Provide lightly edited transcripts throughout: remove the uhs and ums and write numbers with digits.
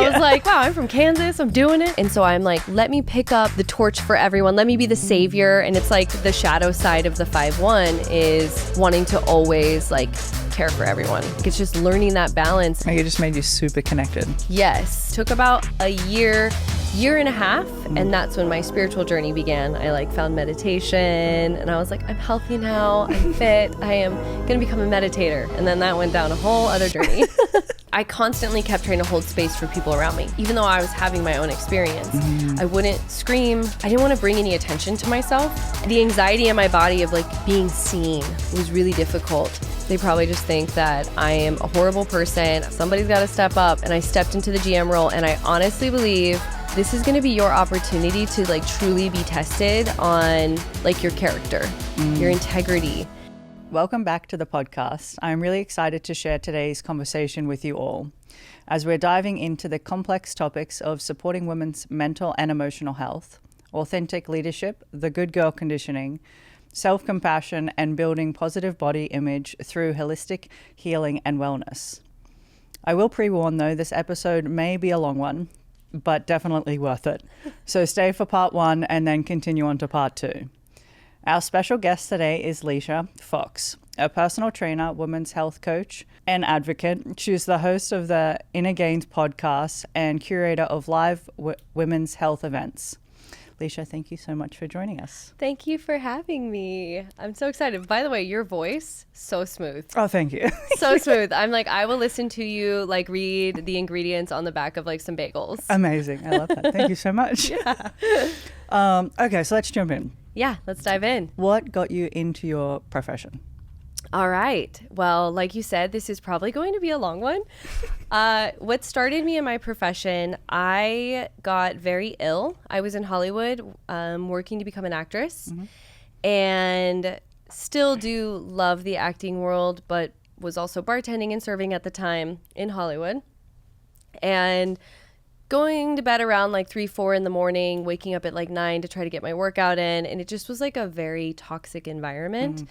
I was like, wow, I'm from Kansas, I'm doing it. And so I'm like, let me pick up the torch for everyone. Let me be the savior. And it's like the shadow side of the 5-1 is wanting to always like care for everyone. It's just learning that balance. Like it just made you super connected. Yes. Took about a year and a half. And that's when my spiritual journey began. I like found meditation and I was like, I'm healthy now. I'm fit. I am going to become a meditator. And then that went down a whole other journey. I constantly kept trying to hold space for people around me. Even though I was having my own experience, I wouldn't scream. I didn't want to bring any attention to myself. The anxiety in my body of like being seen was really difficult. They probably just think that I am a horrible person. Somebody's got to step up. And I stepped into the GM role. And I honestly believe this is going to be your opportunity to like truly be tested on like your character, your integrity. Welcome back to the podcast. I'm really excited to share today's conversation with you all as we're diving into the complex topics of supporting women's mental and emotional health, authentic leadership, the good girl conditioning, self-compassion, and building positive body image through holistic healing and wellness. I will pre-warn though, this episode may be a long one, but definitely worth it. So stay for part 1 and then continue on to part 2. Our special guest today is Lecia Fox, a personal trainer, women's health coach, and advocate. She's the host of the Inner Gains podcast and curator of live women's health events. Lecia, thank you so much for joining us. Thank you for having me. I'm so excited. By the way, your voice, so smooth. Oh, thank you. So smooth. I'm like, I will listen to you like read the ingredients on the back of like some bagels. Amazing. I love that. Thank you so much. Yeah. Okay, so let's jump in. Yeah, let's dive in. What got you into your profession? All right. Well, like you said, this is probably going to be a long one. What started me in my profession, I got very ill. I was in Hollywood working to become an actress and still do love the acting world, but was also bartending and serving at the time in Hollywood. And going to bed around like 3-4 in the morning, waking up at like 9 to try to get my workout in. And it just was like a very toxic environment.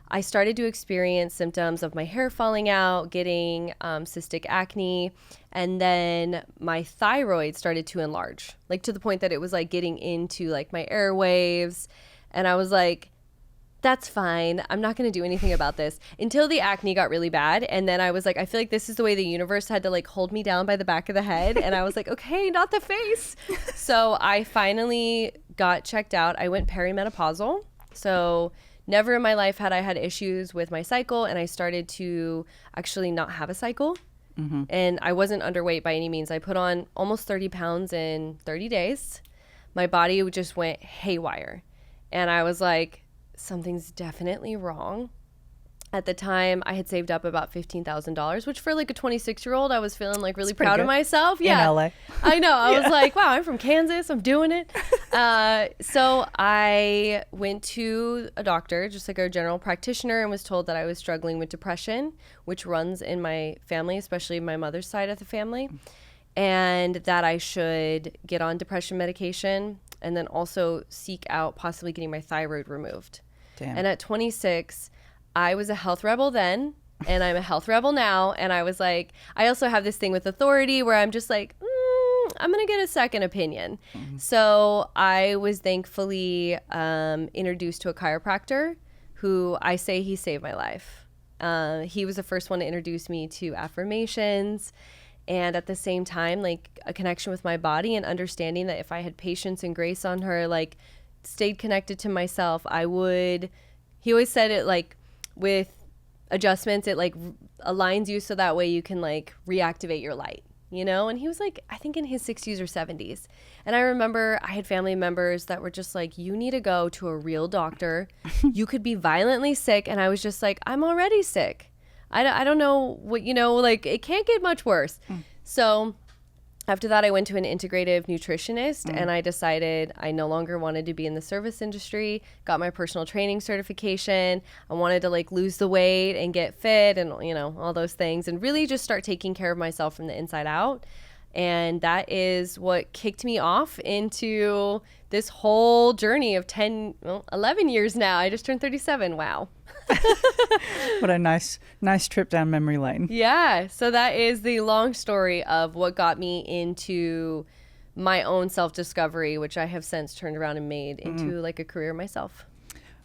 I started to experience symptoms of my hair falling out, getting cystic acne, and then my thyroid started to enlarge, like to the point that it was like getting into like my airwaves. And I was like, that's fine. I'm not going to do anything about this until the acne got really bad. And then I was like, I feel like this is the way the universe had to like hold me down by the back of the head. And I was like, okay, not the face. So I finally got checked out. I went perimenopausal. So never in my life had I had issues with my cycle. And I started to actually not have a cycle. And I wasn't underweight by any means. I put on almost 30 pounds in 30 days. My body just went haywire. And I was like, something's definitely wrong. At the time, I had saved up about $15,000, which for like a 26-year-old, I was feeling like really proud of myself. Yeah, in LA. I know. I was like, wow, I'm from Kansas. I'm doing it. So I went to a doctor, just like a general practitioner, and was told that I was struggling with depression, which runs in my family, especially my mother's side of the family, and that I should get on depression medication and then also seek out possibly getting my thyroid removed. Damn. And at 26, I was a health rebel then, and I'm a health rebel now. And I was like, I also have this thing with authority where I'm just like, I'm going to get a second opinion. So I was thankfully introduced to a chiropractor who I say he saved my life. He was the first one to introduce me to affirmations. And at the same time, like a connection with my body and understanding that if I had patience and grace on her, like stayed connected to myself, he always said it like with adjustments, it like aligns you so that way you can like reactivate your light, you know? And he was like, I think in his 60s or 70s. And I remember I had family members that were just like, you need to go to a real doctor. You could be violently sick. And I was just like, I'm already sick. I don't know what, you know, like it can't get much worse. So after that, I went to an integrative nutritionist and I decided I no longer wanted to be in the service industry, got my personal training certification. I wanted to like lose the weight and get fit and, you know, all those things and really just start taking care of myself from the inside out. And that is what kicked me off into this whole journey of 11 years now. I just turned 37. Wow. What a nice trip down memory lane. Yeah. So that is the long story of what got me into my own self-discovery, which I have since turned around and made into like a career myself.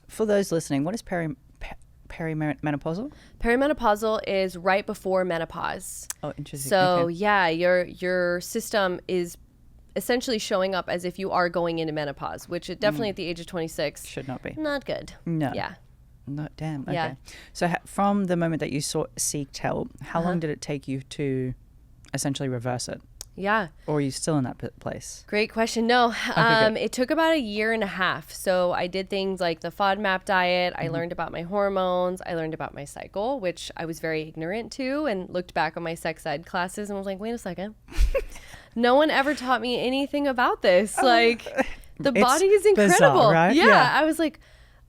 For those listening, what is perimenopausal? Perimenopausal is right before menopause. Oh, interesting. So Okay. yeah, your system is essentially showing up as if you are going into menopause, which it definitely at the age of 26 Should not be. not good. No. Yeah. No, damn. Okay. Yeah. So from the moment that you seeked help, how long did it take you to essentially reverse it? Yeah. Or are you still in that place? Great question. No, good. it took about a year and a half. So I did things like the FODMAP diet. I learned about my hormones. I learned about my cycle, which I was very ignorant to, and looked back on my sex ed classes and was like, wait a second. No one ever taught me anything about this. Like, the body is incredible. Bizarre, right? Yeah. I was like,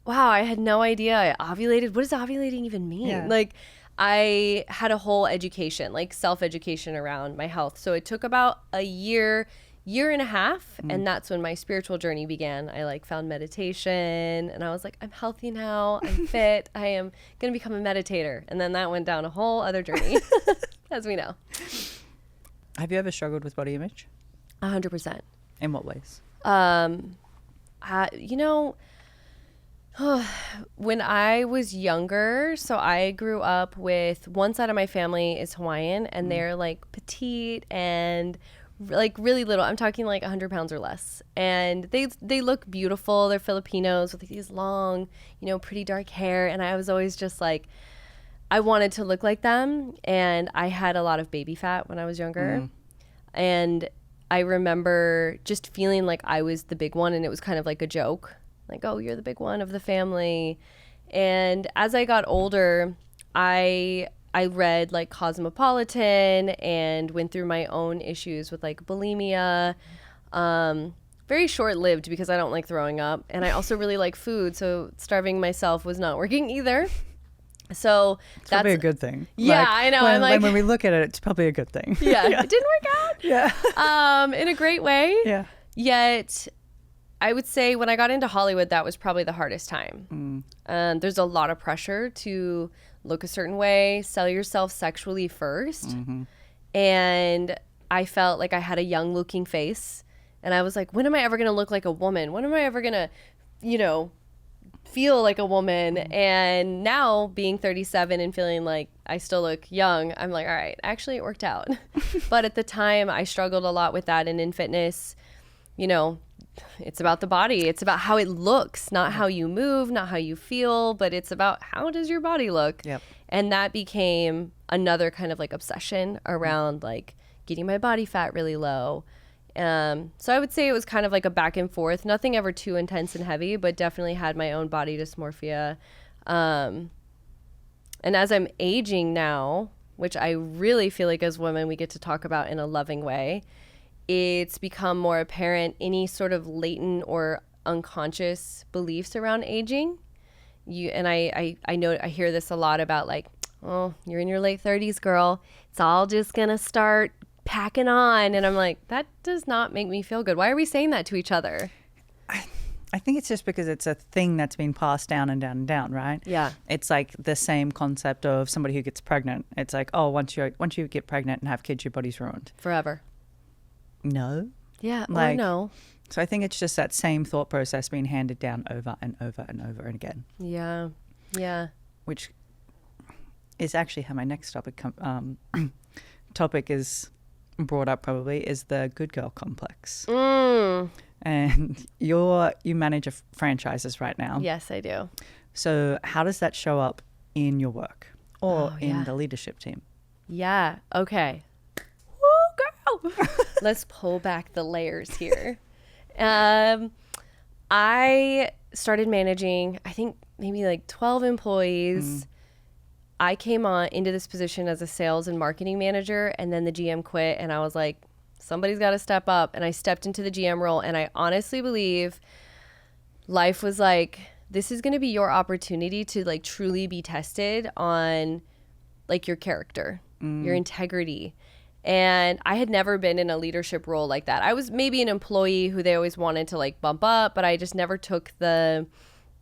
wow, I had no idea I ovulated. What does ovulating even mean? Yeah. Like, I had a whole education, like self-education around my health. So it took about a year and a half. And that's when my spiritual journey began. I like found meditation and I was like, I'm healthy now. I'm fit. I am going to become a meditator. And then that went down a whole other journey, as we know. Have you ever struggled with body image? 100%. In what ways? You know, when I was younger, so I grew up with one side of my family is Hawaiian and they're like petite and like really little. I'm talking like 100 pounds or less. And they look beautiful. They're Filipinos with these long, you know, pretty dark hair. And I was always just like, I wanted to look like them. And I had a lot of baby fat when I was younger. And I remember just feeling like I was the big one and it was kind of like a joke. Like, oh, you're the big one of the family. And as I got older, I read like Cosmopolitan and went through my own issues with like bulimia. Very short-lived because I don't like throwing up. And I also really like food. So starving myself was not working either. So It's probably a good thing. Yeah, Like, I know. When we look at it, it's probably a good thing. Yeah, it didn't work out. Yeah. In a great way. Yeah. Yet I would say when I got into Hollywood, that was probably the hardest time. There's a lot of pressure to look a certain way, sell yourself sexually first. And I felt like I had a young looking face. And I was like, when am I ever going to look like a woman? When am I ever going to, you know, feel like a woman? And now being 37 and feeling like I still look young, I'm like, all right, actually it worked out. But at the time I struggled a lot with that. And in fitness, you know, it's about the body. It's about how it looks, not how you move, not how you feel, but it's about how does your body look? Yep. And that became another kind of like obsession around like getting my body fat really low. So I would say it was kind of like a back and forth, nothing ever too intense and heavy, but definitely had my own body dysmorphia. And as I'm aging now, which I really feel like as women, we get to talk about in a loving way, it's become more apparent any sort of latent or unconscious beliefs around aging. I know I hear this a lot about like, oh, you're in your late 30s, girl. It's all just gonna start packing on. And I'm like, that does not make me feel good. Why are we saying that to each other? I think it's just because it's a thing that's been passed down and down and down, right? Yeah. It's like the same concept of somebody who gets pregnant. It's like, oh, once you get pregnant and have kids, your body's ruined. Forever. No. Yeah. Like, or no. So I think it's just that same thought process being handed down over and over and over and again. Yeah. Yeah. Which is actually how my next topic is brought up probably, is the good girl complex. And you manage franchises right now. Yes, I do. So how does that show up in your work or in the leadership team? Yeah. Okay. Woo, girl. Let's pull back the layers here. I started managing, I think maybe like 12 employees. I came on into this position as a sales and marketing manager, and then the GM quit, and I was like, somebody's got to step up. And I stepped into the GM role, and I honestly believe life was like, this is going to be your opportunity to like truly be tested on like your character, your integrity. And I had never been in a leadership role like that. I was maybe an employee who they always wanted to like bump up, but I just never took the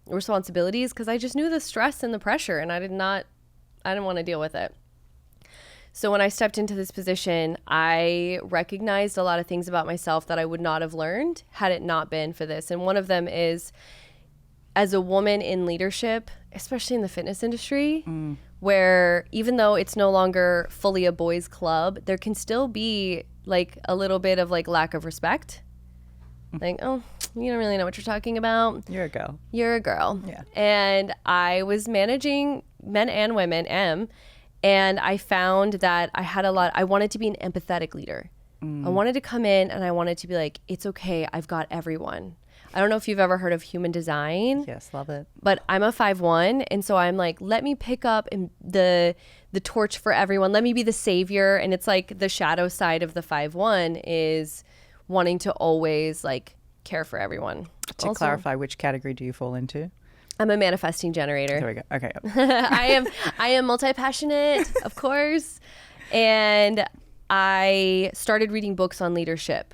responsibilities because I just knew the stress and the pressure, and I didn't want to deal with it. So when I stepped into this position, I recognized a lot of things about myself that I would not have learned had it not been for this. And one of them is, as a woman in leadership, especially in the fitness industry, where even though it's no longer fully a boys' club, there can still be like a little bit of like lack of respect. Like, oh, you don't really know what you're talking about. You're a girl. You're a girl. Yeah. And I was managing men and women, and I found that I wanted to be an empathetic leader. I wanted to come in and I wanted to be like, it's okay, I've got everyone. I don't know if you've ever heard of human design. Yes, love it. But I'm a 5'1", and so I'm like, let me pick up the torch for everyone. Let me be the savior. And it's like the shadow side of the 5'1" is wanting to always like care for everyone. To clarify, which category do you fall into? I'm a manifesting generator. There we go. Okay. I am multi-passionate, of course. And I started reading books on leadership.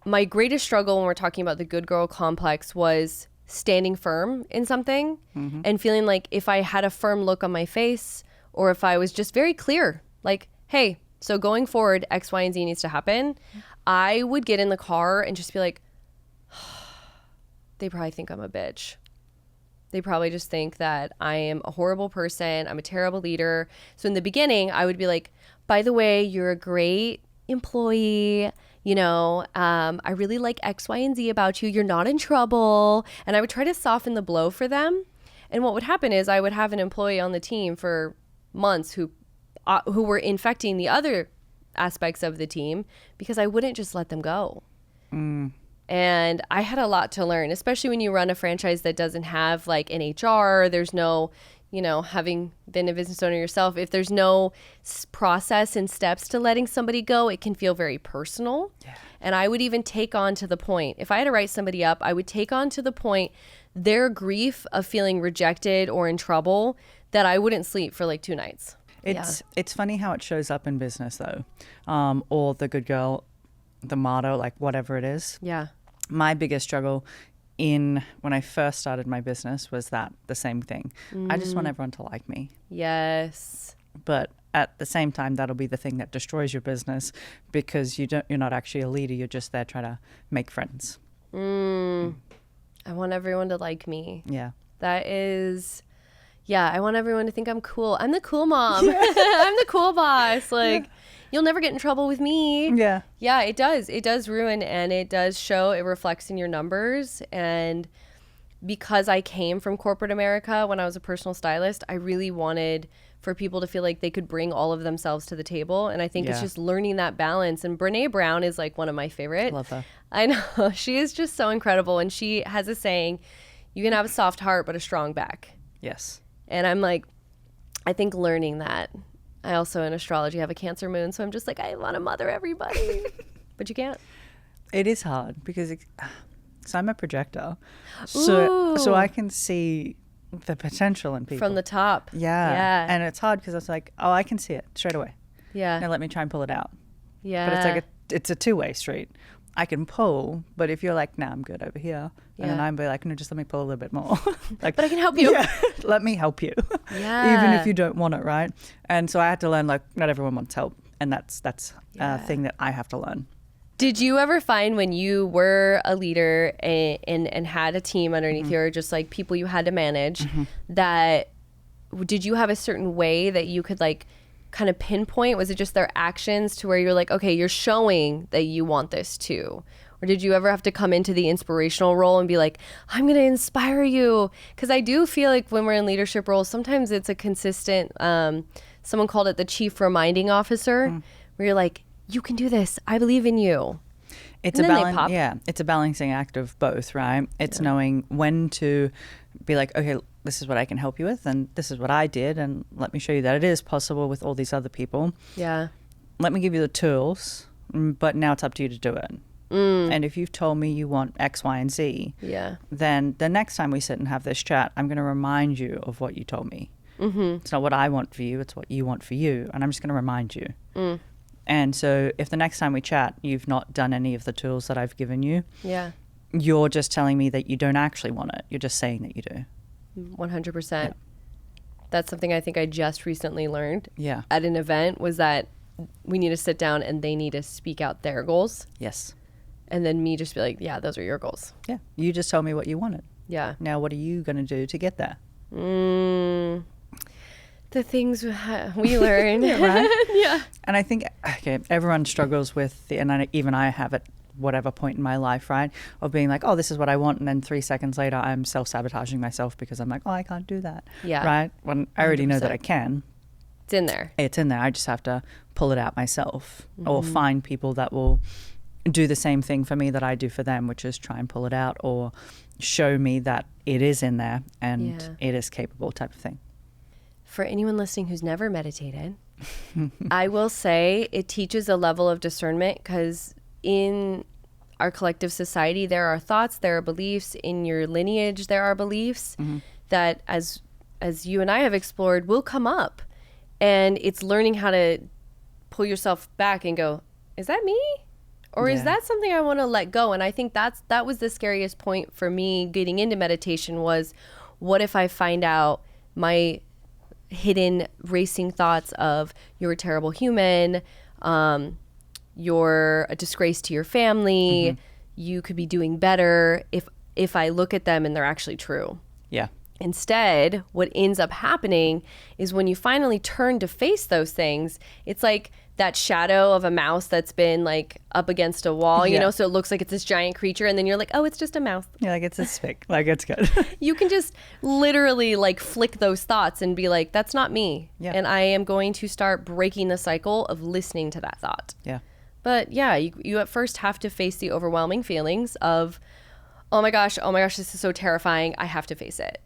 My greatest struggle when we're talking about the good girl complex was standing firm in something and feeling like if I had a firm look on my face, or if I was just very clear, like, hey, so going forward, X, Y, and Z needs to happen, I would get in the car and just be like, they probably think I'm a bitch. They probably just think that I am a horrible person. I'm a terrible leader. So in the beginning, I would be like, by the way, you're a great employee. You know, I really like X, Y, and Z about you. You're not in trouble. And I would try to soften the blow for them. And what would happen is I would have an employee on the team for months who were infecting the other aspects of the team because I wouldn't just let them go. And I had a lot to learn, especially when you run a franchise that doesn't have like an HR. There's no, you know, having been a business owner yourself, if there's no process and steps to letting somebody go, it can feel very personal. Yeah. And I would even take on to the point, if I had to write somebody up, I would take on to the point their grief of feeling rejected or in trouble that I wouldn't sleep for like 2 nights. It's funny how it shows up in business though, or the good girl, the motto, like whatever it is. Yeah. My biggest struggle when I first started my business was the same thing. I just want everyone to like me. Yes. But at the same time, that'll be the thing that destroys your business because you're not actually a leader. You're just there trying to make friends. I want everyone to like me. Yeah. That is, I want everyone to think I'm cool. I'm the cool mom. I'm the cool boss. Like, you'll never get in trouble with me. Yeah. Yeah, it does. It does ruin, and it does show, it reflects in your numbers. And because I came from corporate America when I was a personal stylist, I really wanted for people to feel like they could bring all of themselves to the table. And I think it's just learning that balance. And Brene Brown is like one of my favorite. Love her. I know. She is just so incredible. And she has a saying, you can have a soft heart, but a strong back. Yes. And I'm like, I think learning that. I also, in astrology, have a Cancer moon. So I'm just like, I want to mother everybody. But you can't. It is hard because so I'm a projector. So I can see the potential in people. From the top. Yeah. And it's hard because it's like, oh, I can see it straight away. Yeah. Now let me try and pull it out. Yeah. But it's like it's a two-way street. I can pull, but if you're like, nah, I'm good over here. And then I'm like, no, just let me pull a little bit more. Like, but I can help you. Yeah, let me help you. Yeah. Even if you don't want it, right? And so I had to learn, like, not everyone wants help. And that's a thing that I have to learn. Did you ever find when you were a leader and had a team underneath you, or just like people you had to manage, that did you have a certain way that you could like kind of pinpoint? Was it just their actions to where you're like, okay, you're showing that you want this too? Or did you ever have to come into the inspirational role and be like, I'm going to inspire you? Because I do feel like when we're in leadership roles, sometimes it's a consistent, someone called it the chief reminding officer, where you're like, you can do this. I believe in you. It's it's a balancing act of both, right? It's knowing when to be like, okay, this is what I can help you with, and this is what I did, and let me show you that it is possible with all these other people. Yeah. Let me give you the tools, but now it's up to you to do it. And if you've told me you want X, Y, and Z, then the next time we sit and have this chat, I'm going to remind you of what you told me. It's not what I want for you, it's what you want for you, and I'm just going to remind you. And so if the next time we chat, you've not done any of the tools that I've given you, Yeah. you're just telling me that you don't actually want it. You're just saying that you do. 100%. Yeah. That's something I think I just recently learned Yeah. at an event, was that we need to sit down and they need to speak out their goals. Yes. And then me just be like, yeah, those are your goals. Yeah. You just told me what you wanted. Yeah. Now, what are you going to do to get there? The things we learn. Yeah, right? Yeah. And I think, okay, everyone struggles with, even I have at whatever point in my life, right? Of being like, oh, this is what I want. And then 3 seconds later, I'm self-sabotaging myself because I'm like, oh, I can't do that. Yeah. Right? When I already know that 100%. I can. It's in there. It's in there. I just have to pull it out myself or find people that will do the same thing for me that I do for them, which is try and pull it out or show me that it is in there and it is capable, type of thing. For anyone listening who's never meditated, I will say it teaches a level of discernment, because in our collective society, there are thoughts, there are beliefs. In your lineage, there are beliefs that, as you and I have explored, will come up. And it's learning how to pull yourself back and go, is that me? Or is that something I want to let go? And I think that was the scariest point for me getting into meditation, was what if I find out my hidden racing thoughts of, you're a terrible human, you're a disgrace to your family, you could be doing better, if I look at them and they're actually true. Yeah. Instead, what ends up happening is when you finally turn to face those things, it's like that shadow of a mouse that's been like up against a wall, you know, so it looks like it's this giant creature, and then you're like, oh, it's just a mouse. Yeah, like it's a spick. Like, it's good. You can just literally like flick those thoughts and be like, that's not me. Yeah. And I am going to start breaking the cycle of listening to that thought. Yeah. But yeah, you at first have to face the overwhelming feelings of, oh my gosh, this is so terrifying. I have to face it.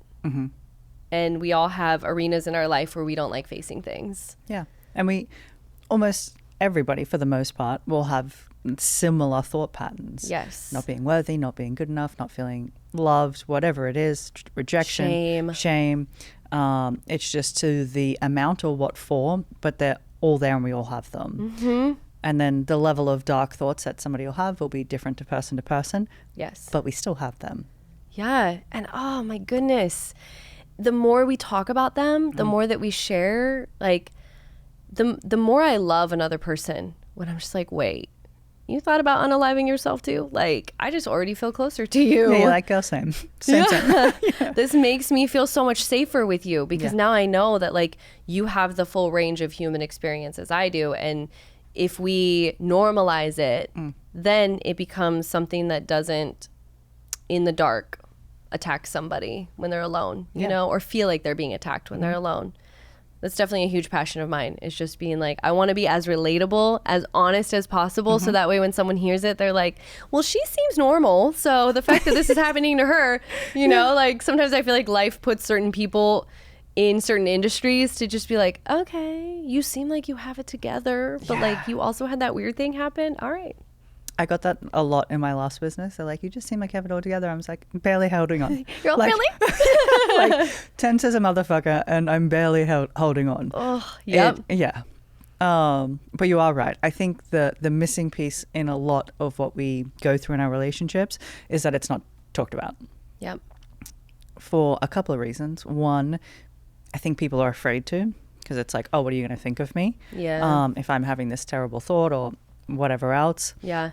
And we all have arenas in our life where we don't like facing things. Yeah. And almost everybody, for the most part, will have similar thought patterns. Yes. Not being worthy, not being good enough, not feeling loved, whatever it is, rejection, shame. It's just to the amount or what form, but they're all there and we all have them. And then the level of dark thoughts that somebody will have will be different to person, Yes. but we still have them. Yeah. And oh my goodness, the more we talk about them, the more that we share, like the more I love another person, when I'm just like, wait, you thought about unaliving yourself too? Like, I just already feel closer to you. Yeah, you're like, girl, same. Same. This makes me feel so much safer with you, because now I know that like you have the full range of human experience as I do. And if we normalize it, then it becomes something that doesn't, in the dark, attack somebody when they're alone, you know, or feel like they're being attacked when they're alone. That's definitely a huge passion of mine, is just being like, I want to be as relatable, as honest as possible, so that way when someone hears it, they're like, well, she seems normal, so the fact that this is happening to her, you know, like sometimes I feel like life puts certain people in certain industries to just be like, okay, you seem like you have it together, but like you also had that weird thing happen. All right. I got that a lot in my last business. They're like, you just seem like you have it all together. I was like, barely holding on. You're all like, really? like tense as a motherfucker, and I'm barely holding on. Oh, yep. Yeah. But you are right. I think the missing piece in a lot of what we go through in our relationships is that it's not talked about. Yep. For a couple of reasons. One, I think people are afraid to, because it's like, oh, what are you going to think of me? Yeah. If I'm having this terrible thought or whatever else. Yeah.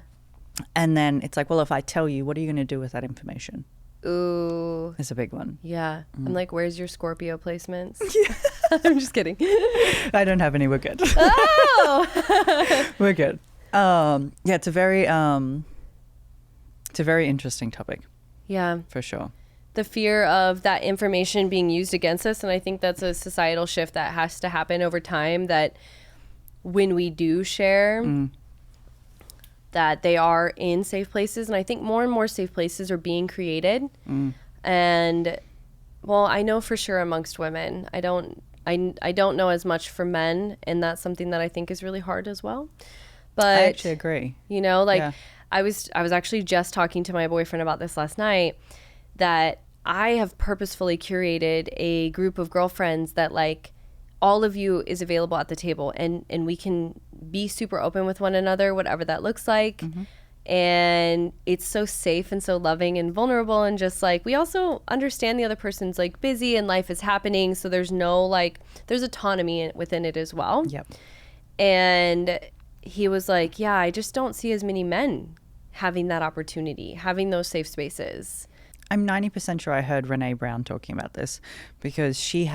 And then it's like, well, if I tell you, what are you going to do with that information? Ooh. It's a big one. Yeah. I'm like, where's your Scorpio placements? I'm just kidding. I don't have any. We're good. Oh! We're good. Yeah, it's a very interesting topic. Yeah. For sure. The fear of that information being used against us. And I think that's a societal shift that has to happen over time, that when we do share, that they are in safe places. And I think more and more safe places are being created. And well, I know for sure amongst women, I don't know as much for men, and that's something that I think is really hard as well. But I actually agree. You know, like I was actually just talking to my boyfriend about this last night, that I have purposefully curated a group of girlfriends that like all of you is available at the table, and we can be super open with one another, whatever that looks like. And it's so safe and so loving and vulnerable, and just like we also understand the other person's like busy and life is happening, so there's no like there's autonomy within it as well. Yep. And he was like, yeah, I just don't see as many men having that opportunity, having those safe spaces. I'm 90% sure I heard Brené Brown talking about this, because she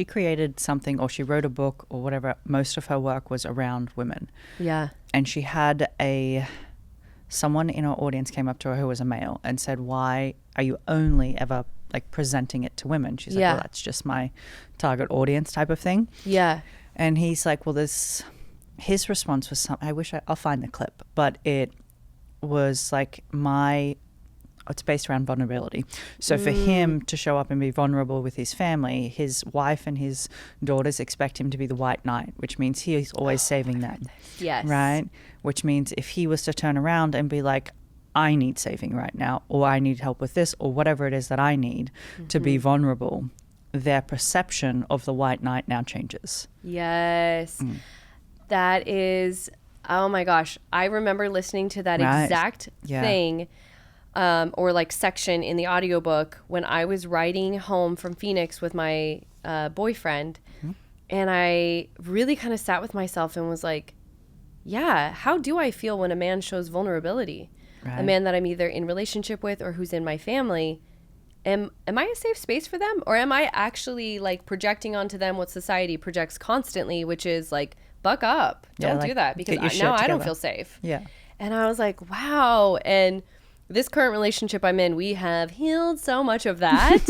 created something, or she wrote a book or whatever. Most of her work was around women. Yeah. And she had someone in her audience came up to her who was a male and said, why are you only ever like presenting it to women? She's like, well, that's just my target audience type of thing. Yeah. And he's like, well, his response was I'll find the clip, but it was like it's based around vulnerability. So for him to show up and be vulnerable with his family, his wife and his daughters expect him to be the white knight, which means he's always saving them. Yes. Right? Which means if he was to turn around and be like, I need saving right now, or I need help with this, or whatever it is that I need to be vulnerable, their perception of the white knight now changes. Yes. That is, oh my gosh. I remember listening to that exact thing. Or like section in the audiobook when I was riding home from Phoenix with my boyfriend. And I really kind of sat with myself and was like, yeah, how do I feel when a man shows vulnerability? Right. A man that I'm either in relationship with or who's in my family. Am I a safe space for them? Or am I actually like projecting onto them what society projects constantly, which is like, buck up. Don't do that, because now I don't feel safe. Yeah. And I was like, wow. And this current relationship I'm in, we have healed so much of that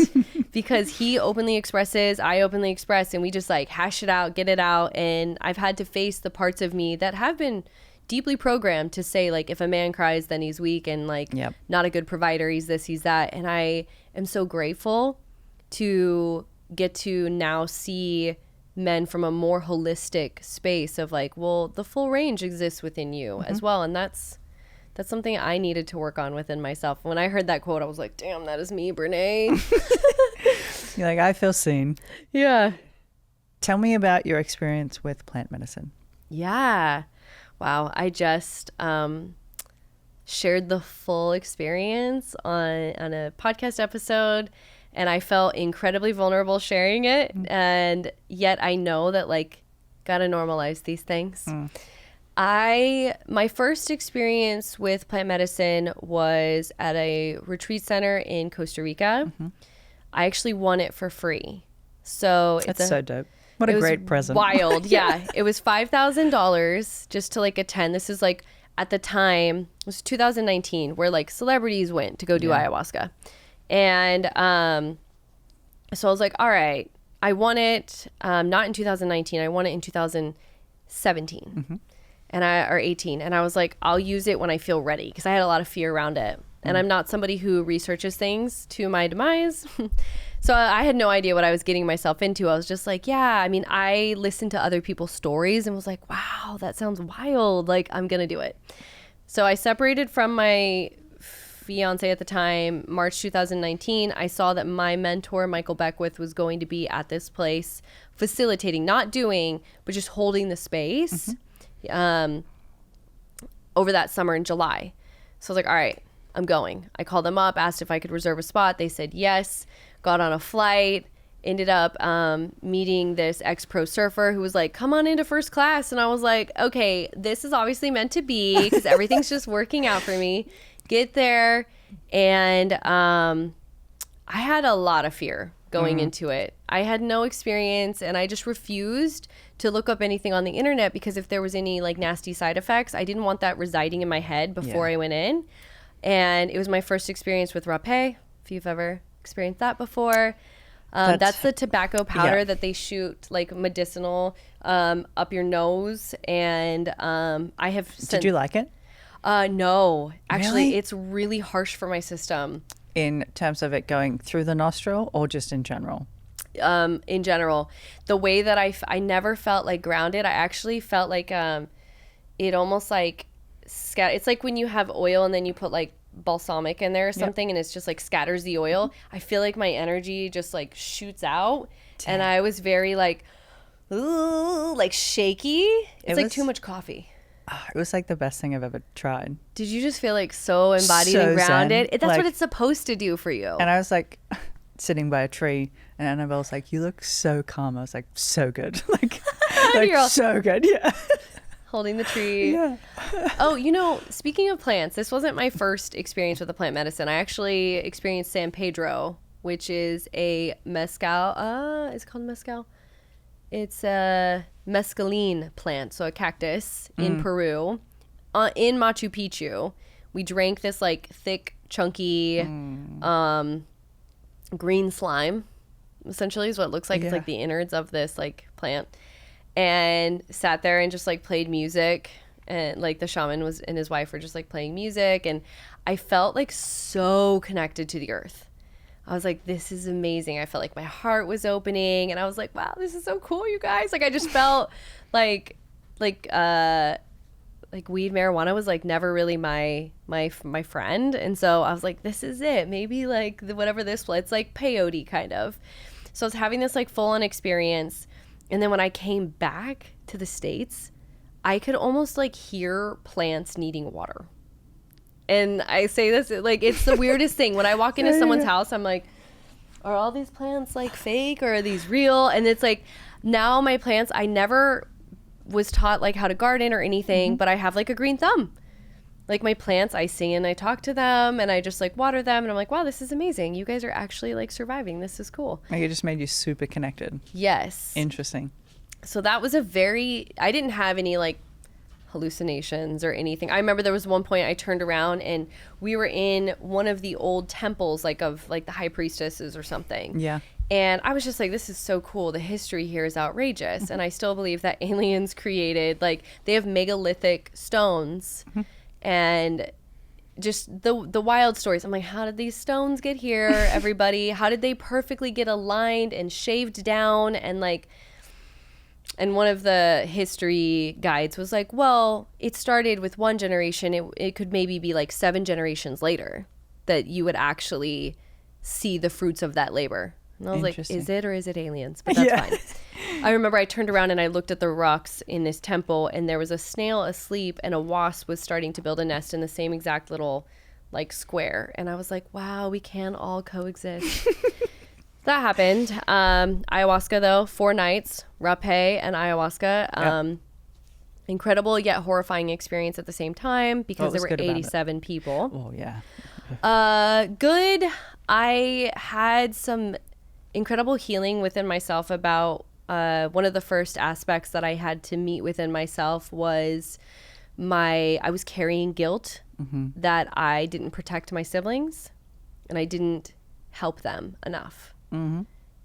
because he openly expresses, I openly express, and we just like hash it out, get it out. And I've had to face the parts of me that have been deeply programmed to say like, if a man cries, then he's weak and like not a good provider. He's this, he's that. And I am so grateful to get to now see men from a more holistic space of like, well, the full range exists within you as well. And that's something I needed to work on within myself. When I heard that quote, I was like, damn, that is me, Brené. You're like, I feel seen. Yeah. Tell me about your experience with plant medicine. Yeah. Wow. I just shared the full experience on a podcast episode, and I felt incredibly vulnerable sharing it. And yet I know that like, gotta normalize these things. My first experience with plant medicine was at a retreat center in Costa Rica. I actually won it for free. So that's so dope. What a great present. Wild. Yeah. It was $5,000 just to like attend. This is like at the time, it was 2019, where like celebrities went to go do ayahuasca. And so I was like, all right, I won it not in 2019. I won it in 2017. Or 18. And I was like, I'll use it when I feel ready, because I had a lot of fear around it. And I'm not somebody who researches things to my demise. So I had no idea what I was getting myself into. I was just like, yeah, I mean, I listened to other people's stories and was like, wow, that sounds wild. Like, I'm going to do it. So I separated from my fiance at the time, March 2019. I saw that my mentor, Michael Beckwith, was going to be at this place facilitating, not doing, but just holding the space. Over that summer in July. So I was like, all right, I'm going. I called them up, asked if I could reserve a spot. They said yes, got on a flight, ended up meeting this ex-pro surfer who was like, come on into first class. And I was like, okay, this is obviously meant to be, because everything's just working out for me. Get there. And I had a lot of fear going into it. I had no experience, and I just refused to look up anything on the internet, because if there was any like nasty side effects, I didn't want that residing in my head before I went in. And it was my first experience with rapé, if you've ever experienced that before. That's the tobacco powder that they shoot like medicinal up your nose. And I have Did you like it? No, actually. Really? It's really harsh for my system. In terms of it going through the nostril, or just in general? In general, the way that I never felt like grounded. I actually felt like it almost like it's like when you have oil and then you put like balsamic in there or something, and it's just like scatters the oil. I feel like my energy just like shoots out. And I was very like, ooh, like shaky. It's like too much coffee. It was like the best thing I've ever tried. Did you just feel like so embodied So and grounded? zen. That's Like- what it's supposed to do for you. And I was like sitting by a tree, and Annabelle's like, "You look so calm." I was like, "So good." like You're all- so good. Yeah. Holding the tree. Yeah. Oh, speaking of plants, this wasn't my first experience with a plant medicine. I actually experienced San Pedro, which is a mezcal. It's called mezcal. It's a mescaline plant, so a cactus in Peru, in Machu Picchu. We drank this like thick, chunky, green slime. Essentially, is what it looks like. Yeah. It's like the innards of this like plant, and sat there and just like played music. And like the shaman and his wife were just like playing music, and I felt like so connected to the earth. I was like, this is amazing. I felt like my heart was opening, and I was like, wow, this is so cool, you guys. Like I just felt like weed marijuana was like never really my friend, and so I was like, this is it. Maybe like whatever this was, it's like peyote kind of. So I was having this like full on experience, and then when I came back to the States, I could almost like hear plants needing water. And I say this, like, it's the weirdest thing. When I walk into someone's house, I'm like, are all these plants like fake or are these real? And it's like, now my plants, I never was taught like how to garden or anything, but I have like a green thumb. Like my plants, I sing and I talk to them and I just like water them. And I'm like, wow, this is amazing. You guys are actually like surviving. This is cool. Like it just made you super connected. Yes. Interesting. So that was I didn't have any like hallucinations or anything. I remember there was one point I turned around and we were in one of the old temples, like of like the high priestesses or something. Yeah. And I was just like, this is so cool. The history here is outrageous. And I still believe that aliens created, like, they have megalithic stones and just the wild stories. I'm like, how did these stones get here, everybody? How did they perfectly get aligned and shaved down? And like, and one of the history guides was like, well, it started with one generation. It could maybe be like 7 generations later that you would actually see the fruits of that labor. And I was like, is it or is it aliens? But that's fine. I remember I turned around and I looked at the rocks in this temple, and there was a snail asleep and a wasp was starting to build a nest in the same exact little like square. And I was like, wow, we can all coexist. That happened. Ayahuasca, though, 4 nights, rapé and ayahuasca. Incredible yet horrifying experience at the same time because there were 87 people. Oh, yeah. Good. I had some incredible healing within myself about one of the first aspects that I had to meet within myself was I was carrying guilt that I didn't protect my siblings and I didn't help them enough.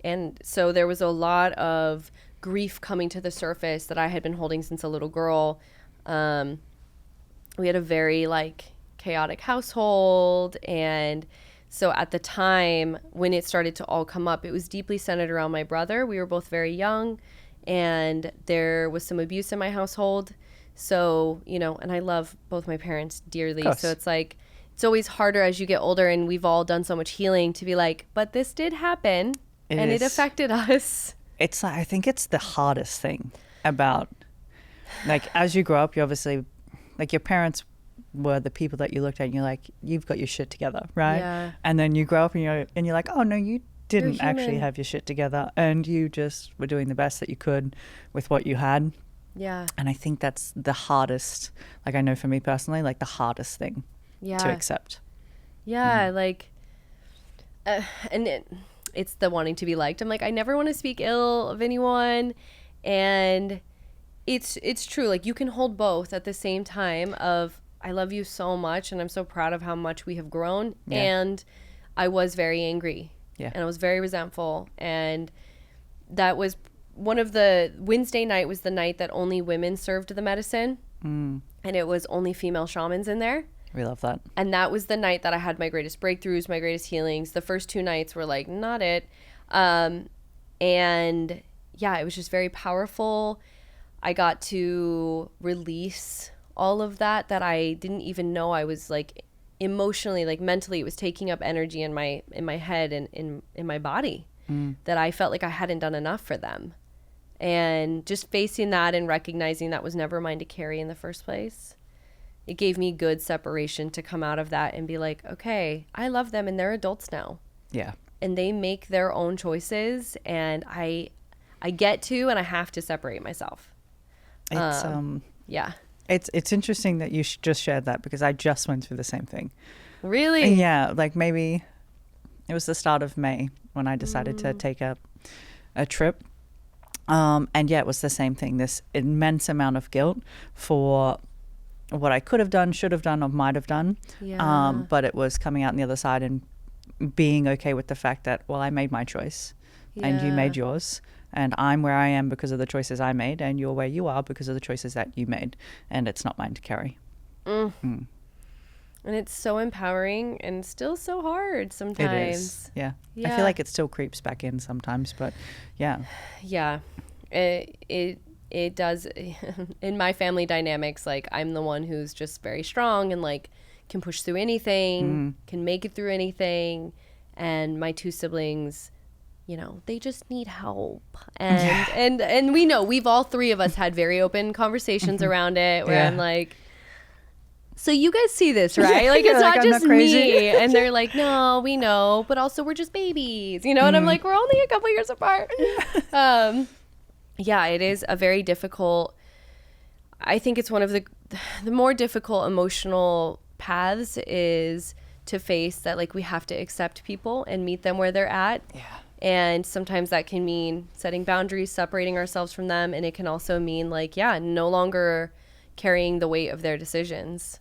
And so there was a lot of grief coming to the surface that I had been holding since a little girl. We had a very like chaotic household, and so at the time when it started to all come up, it was deeply centered around my brother. We were both very young, and there was some abuse in my household. So, and I love both my parents dearly. So it's like, it's always harder as you get older, and we've all done so much healing to be like, but this did happen and it affected us. It's like, I think it's the hardest thing about, like, as you grow up, you obviously, like, your parents were the people that you looked at and you're like, you've got your shit together, right? Yeah. And then you grow up and you're like, oh no, you didn't You're actually human. have your shit together, and you just were doing the best that you could with what you had. Yeah. And I think that's the hardest, like, I know for me personally, like the hardest thing to accept. Yeah. Like, and it's the wanting to be liked. I'm like, I never want to speak ill of anyone. And it's true. Like, you can hold both at the same time of, I love you so much and I'm so proud of how much we have grown. Yeah. And I was very angry. Yeah. And I was very resentful. And that was one of the, Wednesday night was the night that only women served the medicine. And it was only female shamans in there. We love that. And that was the night that I had my greatest breakthroughs, my greatest healings. The first 2 nights were like, not it. And yeah, it was just very powerful. I got to release all of that I didn't even know I was like emotionally, like mentally, it was taking up energy in my head and in my body, that I felt like I hadn't done enough for them. And just facing that and recognizing that was never mine to carry in the first place, it gave me good separation to come out of that and be like, okay, I love them and they're adults now. Yeah. And they make their own choices, and I get to, and I have to separate myself. It's Yeah. It's interesting that you just shared that, because I just went through the same thing. Really? And yeah, like maybe it was the start of May when I decided to take a trip. And yeah, it was the same thing, this immense amount of guilt for what I could have done, should have done, or might have done. Yeah. But it was coming out on the other side and being okay with the fact that, well, I made my choice and you made yours. And I'm where I am because of the choices I made, and you're where you are because of the choices that you made. And it's not mine to carry. And it's so empowering and still so hard sometimes. It is. Yeah. I feel like it still creeps back in sometimes, but yeah. Yeah. It does. In my family dynamics, like, I'm the one who's just very strong and like can push through anything, can make it through anything. And my two siblings, you know, they just need help. And we know, we've all three of us had very open conversations around it where I'm like, so you guys see this, right? Like, it's not just me. And they're like, no, we know, but also we're just babies, you know? And I'm like, we're only a couple years apart. Yeah, it is a very difficult, I think it's one of the more difficult emotional paths is to face that, like, we have to accept people and meet them where they're at. Yeah. And sometimes that can mean setting boundaries, separating ourselves from them. And it can also mean, like, no longer carrying the weight of their decisions,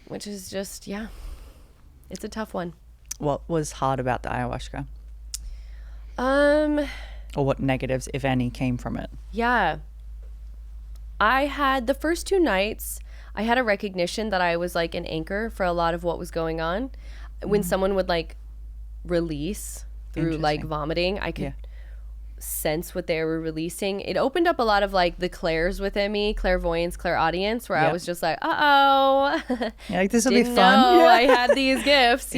which is just, it's a tough one. What was hard about the ayahuasca? Or what negatives, if any, came from it? Yeah. I had the first 2 nights, I had a recognition that I was like an anchor for a lot of what was going on. When someone would like release through like vomiting, I could sense what they were releasing. It opened up a lot of like the clairs within me, clairvoyance, clairaudience, where I was just like, uh-oh. Like, this will be fun. I had these gifts.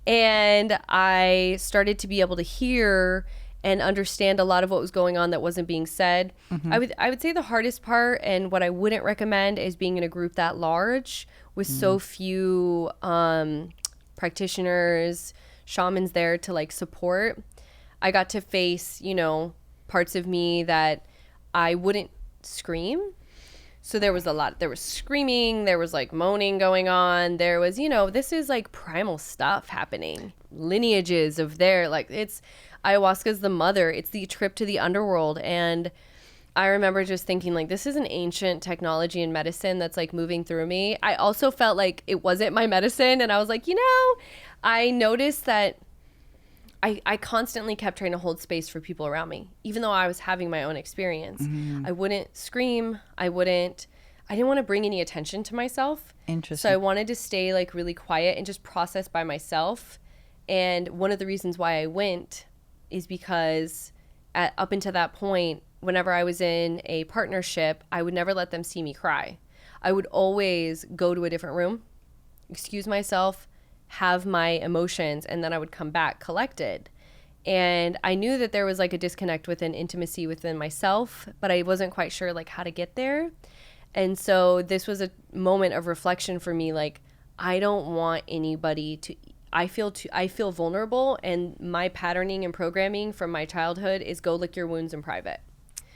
And I started to be able to hear and understand a lot of what was going on that wasn't being said. I would say the hardest part, and what I wouldn't recommend, is being in a group that large with so few practitioners, shamans there to like support. I got to face, you know, parts of me that I wouldn't scream. So there was screaming, there was like moaning going on. There was, you know, this is like primal stuff happening. Lineages of ayahuasca's the mother. It's the trip to the underworld. And I remember just thinking, like, this is an ancient technology in medicine that's like moving through me. I also felt like it wasn't my medicine. And I was like, you know, I noticed that I constantly kept trying to hold space for people around me, even though I was having my own experience. I wouldn't scream. I didn't want to bring any attention to myself. Interesting. So I wanted to stay like really quiet and just process by myself. And one of the reasons why I went is because up until that point, whenever I was in a partnership, I would never let them see me cry. I would always go to a different room, excuse myself, have my emotions, and then I would come back collected. And I knew that there was like a disconnect within intimacy within myself, but I wasn't quite sure like how to get there. And so this was a moment of reflection for me. Like, I don't want anybody to, I feel vulnerable, and my patterning and programming from my childhood is go lick your wounds in private.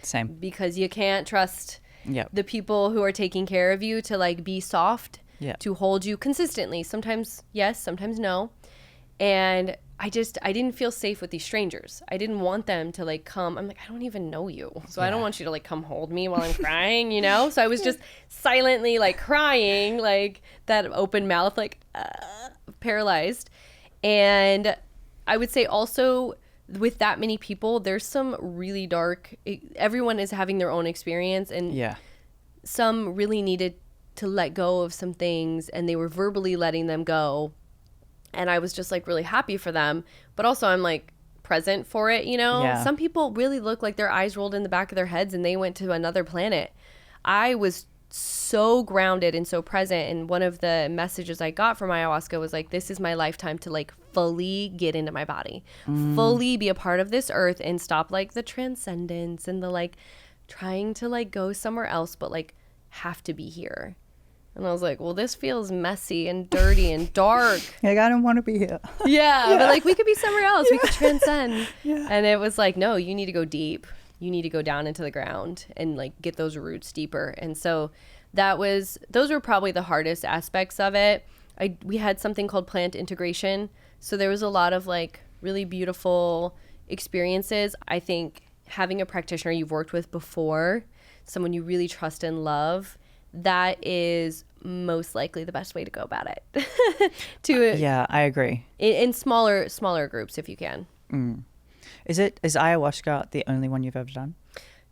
Same. Because you can't trust the people who are taking care of you to like be soft, to hold you consistently. Sometimes yes, sometimes no. And I didn't feel safe with these strangers. I didn't want them to like come. I'm like, I don't even know you. So I don't want you to like come hold me while I'm crying, you know? So I was just silently like crying, like that open mouth, like paralyzed. And I would say also with that many people, there's some really dark, everyone is having their own experience, and some really needed to let go of some things, and they were verbally letting them go. And I was just like really happy for them, but also I'm like present for it, you know? Some people really look like their eyes rolled in the back of their heads and they went to another planet. I was so grounded and so present. And one of the messages I got from ayahuasca was like, this is my lifetime to like fully get into my body, fully be a part of this earth, and stop like the transcendence and the like trying to like go somewhere else, but like have to be here. And I was like, well, this feels messy and dirty and dark. Like, I don't want to be here. Yeah, but like we could be somewhere else. We could transcend. And it was like, no, you need to go deep. You need to go down into the ground and like get those roots deeper. And so those were probably the hardest aspects of it. We had something called plant integration. So there was a lot of like really beautiful experiences. I think having a practitioner you've worked with before, someone you really trust and love, that is most likely the best way to go about it. Yeah, I agree. In smaller groups if you can. Is ayahuasca the only one you've ever done?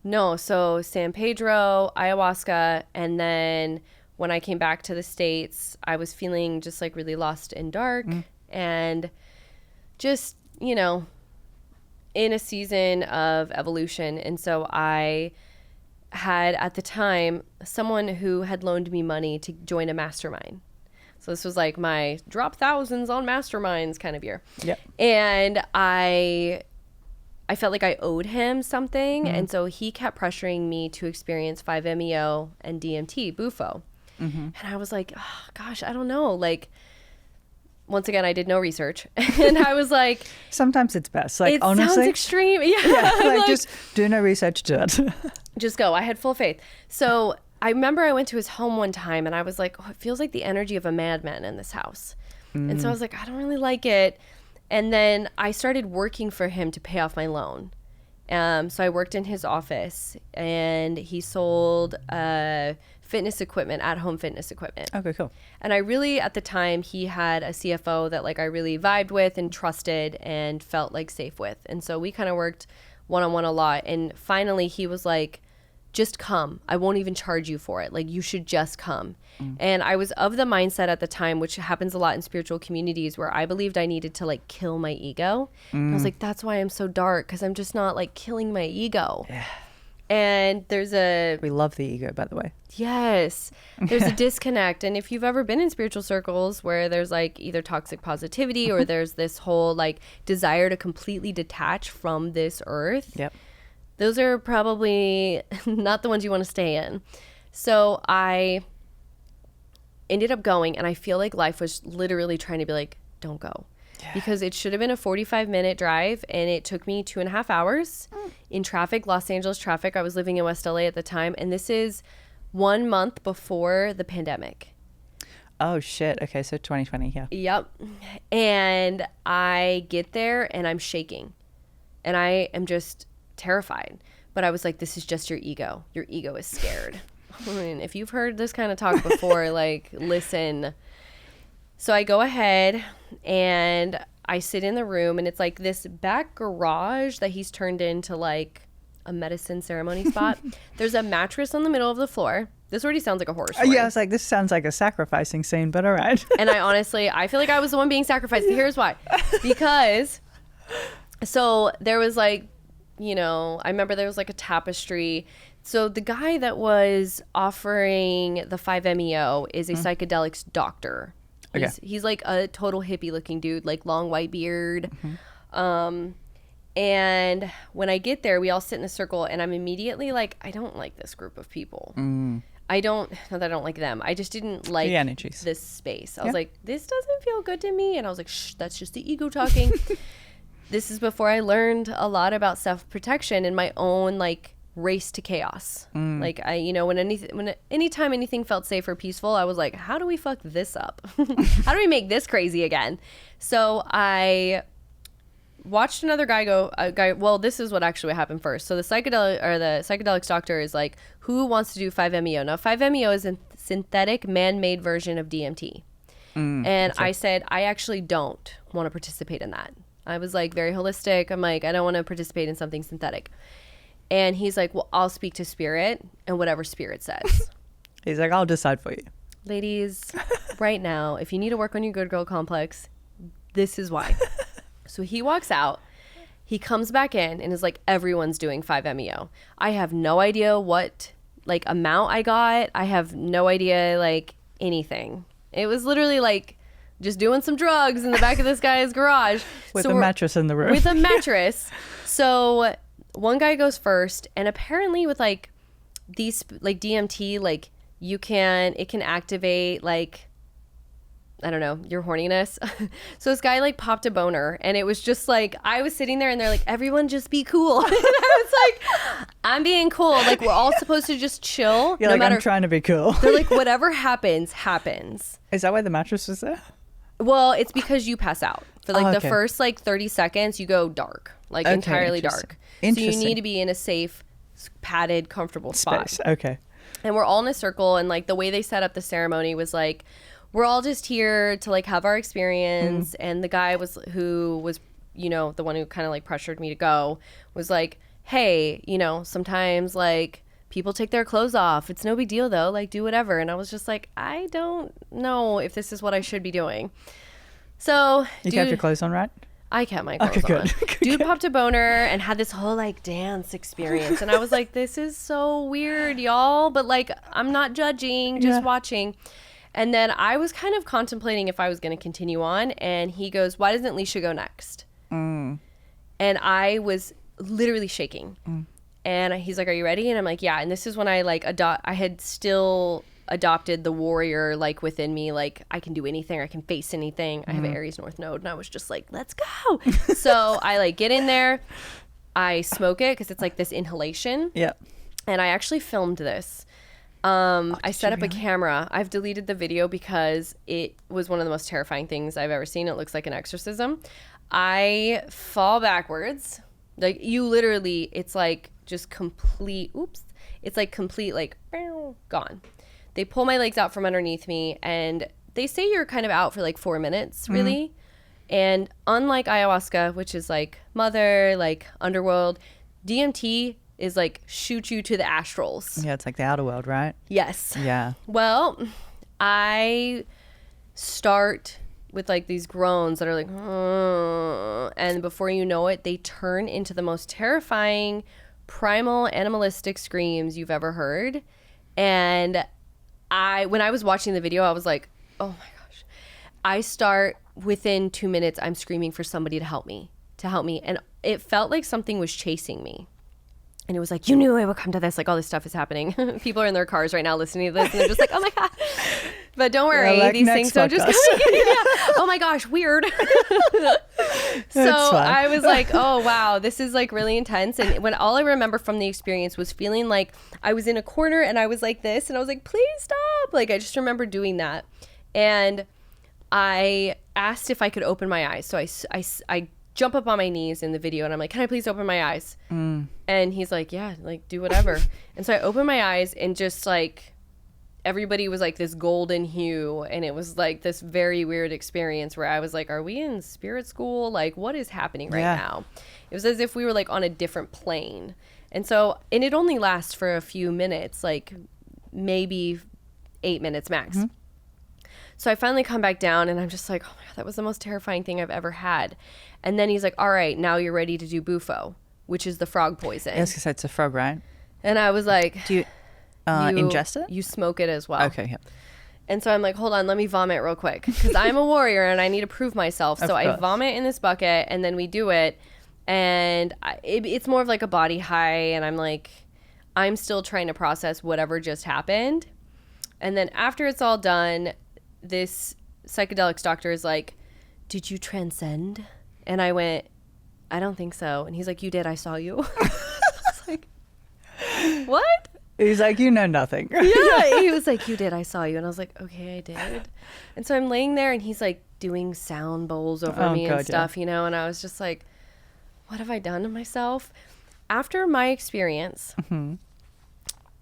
No, so San Pedro, ayahuasca, and then when I came back to the States, I was feeling just like really lost and dark and just, you know, in a season of evolution. And so I had at the time someone who had loaned me money to join a mastermind. So this was like my drop thousands on masterminds kind of year. Yep. And I felt like I owed him something. And so he kept pressuring me to experience 5-MeO and DMT, Bufo. And I was like, oh, gosh, I don't know. Like, once again, I did no research. And I was like... Sometimes it's best. Like, it honestly... sounds extreme. Yeah. Like, just do no research, do it. Just go. I had full faith. So I remember I went to his home one time and I was like, oh, it feels like the energy of a madman in this house. And so I was like, I don't really like it. And then I started working for him to pay off my loan. So I worked in his office and he sold fitness equipment, at-home fitness equipment. Okay, cool. And I really, at the time, he had a CFO that like I really vibed with and trusted and felt like safe with. And so we kind of worked one-on-one a lot. And finally he was like, just come. I won't even charge you for it. Like, you should just come. And I was of the mindset at the time, which happens a lot in spiritual communities, where I believed I needed to like kill my ego. And I was like, that's why I'm so dark, because I'm just not like killing my ego. Yeah. And we love the ego, by the way. Yes. There's a disconnect. And if you've ever been in spiritual circles where there's like either toxic positivity or there's this whole like desire to completely detach from this earth. Yep. Those are probably not the ones you want to stay in. So I ended up going, and I feel like life was literally trying to be like, don't go. Yeah. Because it should have been a 45-minute drive, and it took me 2.5 hours in traffic, Los Angeles traffic. I was living in West LA at the time, and this is 1 month before the pandemic. Oh, shit. Okay, so 2020, yeah. Yep. And I get there, and I'm shaking, and I am just terrified. But I was like, this is just your ego. Your ego is scared. I mean, if you've heard this kind of talk before, like, listen. So I go ahead and I sit in the room, and it's like this back garage that he's turned into like a medicine ceremony spot. There's a mattress on the middle of the floor. This already sounds like a horror story. Yeah, I was like, this sounds like a sacrificing scene, but all right. And I feel like I was the one being sacrificed. Here's why. Because, so there was like, you know, I remember there was like a tapestry. So the guy that was offering the 5-MeO is a psychedelics doctor. Okay. He's like a total hippie looking dude, like long white beard. And when I get there, we all sit in a circle, and I'm immediately like, I don't like this group of people. Not that I don't like them. I just didn't like this space. I was like, this doesn't feel good to me. And I was like, shh, that's just the ego talking. This is before I learned a lot about self-protection and my own like race to chaos. Like I, you know, anytime anything felt safe or peaceful, I was like, how do we fuck this up? How do we make this crazy again? So I watched another guy well, this is what actually happened first. So the psychedelics doctor is like, who wants to do 5-MeO? Now 5-MeO is a synthetic man-made version of DMT. And I said, I actually don't want to participate in that. I was like very holistic. I'm like, I don't want to participate in something synthetic. And he's like, well, I'll speak to spirit and whatever spirit says. He's like, I'll decide for you. Ladies, right now, if you need to work on your good girl complex, this is why. So he walks out. He comes back in and is like, everyone's doing 5-MeO. I have no idea what like amount I got. I have no idea, like anything. It was literally like just doing some drugs in the back of this guy's garage. With a mattress in the room. With a mattress. So one guy goes first, and apparently with like these like DMT, like it can activate like, I don't know, your horniness. So this guy like popped a boner, and it was just like, I was sitting there and they're like, everyone just be cool. And I was like, I'm being cool. Like, we're all supposed to just chill. You're like, I'm trying to be cool. They're like, whatever happens. Is that why the mattress was there? Well, it's because you pass out. For like the first like 30 seconds, you go dark, like entirely dark. So you need to be in a safe, padded, comfortable spot. Space. Okay. And we're all in a circle, and like the way they set up the ceremony was like, we're all just here to like have our experience. And the guy who was, you know, the one who kind of like pressured me to go, was like, hey, you know, sometimes like people take their clothes off. It's no big deal though. Like, do whatever. And I was just like, I don't know if this is what I should be doing. So you kept your clothes on, right? I kept my clothes on. Dude popped a boner and had this whole like dance experience. And I was like, this is so weird, y'all. But like, I'm not judging, just watching. And then I was kind of contemplating if I was going to continue on. And he goes, why doesn't Lecia go next? And I was literally shaking. And he's like, are you ready? And I'm like, yeah. And this is when I like I had still adopted the warrior like within me. Like, I can do anything. I can face anything. I have an Aries North node. And I was just like, let's go. So I like get in there. I smoke it because it's like this inhalation. Yeah. And I actually filmed this. I set up a camera. I've deleted the video because it was one of the most terrifying things I've ever seen. It looks like an exorcism. I fall backwards. Like, you literally, it's like just complete, it's like complete, like, gone. They pull my legs out from underneath me, and they say you're kind of out for like 4 minutes, really. And unlike ayahuasca, which is like mother, like underworld, DMT is like shoot you to the astrals. Yeah, it's like the outer world, right? Yes. Yeah. Well, I start with like these groans that are like, and before you know it, they turn into the most terrifying, primal, animalistic screams you've ever heard. And when I was watching the video, I was like, oh my gosh. I start within 2 minutes, I'm screaming for somebody to help me. And it felt like something was chasing me. And it was like, you knew I would come to this. Like, all this stuff is happening. People are in their cars right now listening to this, and they're just like, oh my God. But don't worry, like, these things don't just come. Oh my gosh, weird. So I was like, oh wow, this is like really intense. And when all I remember from the experience was feeling like I was in a corner and I was like this, and I was like, please stop. Like, I just remember doing that. And I asked if I could open my eyes. So I jump up on my knees in the video, and I'm like, can I please open my eyes? And he's like, yeah, like, do whatever. And so I opened my eyes, and just like everybody was like this golden hue, and it was like this very weird experience where I was like, are we in spirit school? Like, what is happening right now? It was as if we were like on a different plane. And it only lasts for a few minutes, like maybe 8 minutes max. So I finally come back down, and I'm just like, oh my God, that was the most terrifying thing I've ever had. And then he's like, all right, now you're ready to do bufo, which is the frog poison. Yes, because it's a frog, right? And I was like, do you ingest it? You smoke it as well. Okay, yeah. And so I'm like, hold on, let me vomit real quick, because I'm a warrior and I need to prove myself. So I vomit in this bucket, and then we do it. And it's more of like a body high. And I'm like, I'm still trying to process whatever just happened. And then after it's all done, this psychedelics doctor is like, did you transcend? And I went, I don't think so. And he's like, you did, I saw you. I was like, what? He's like, you know nothing. Yeah, he was like, you did, I saw you. And I was like, okay, I did. And so I'm laying there, and he's like doing sound bowls over me and stuff, you know. And I was just like, what have I done to myself? After my experience,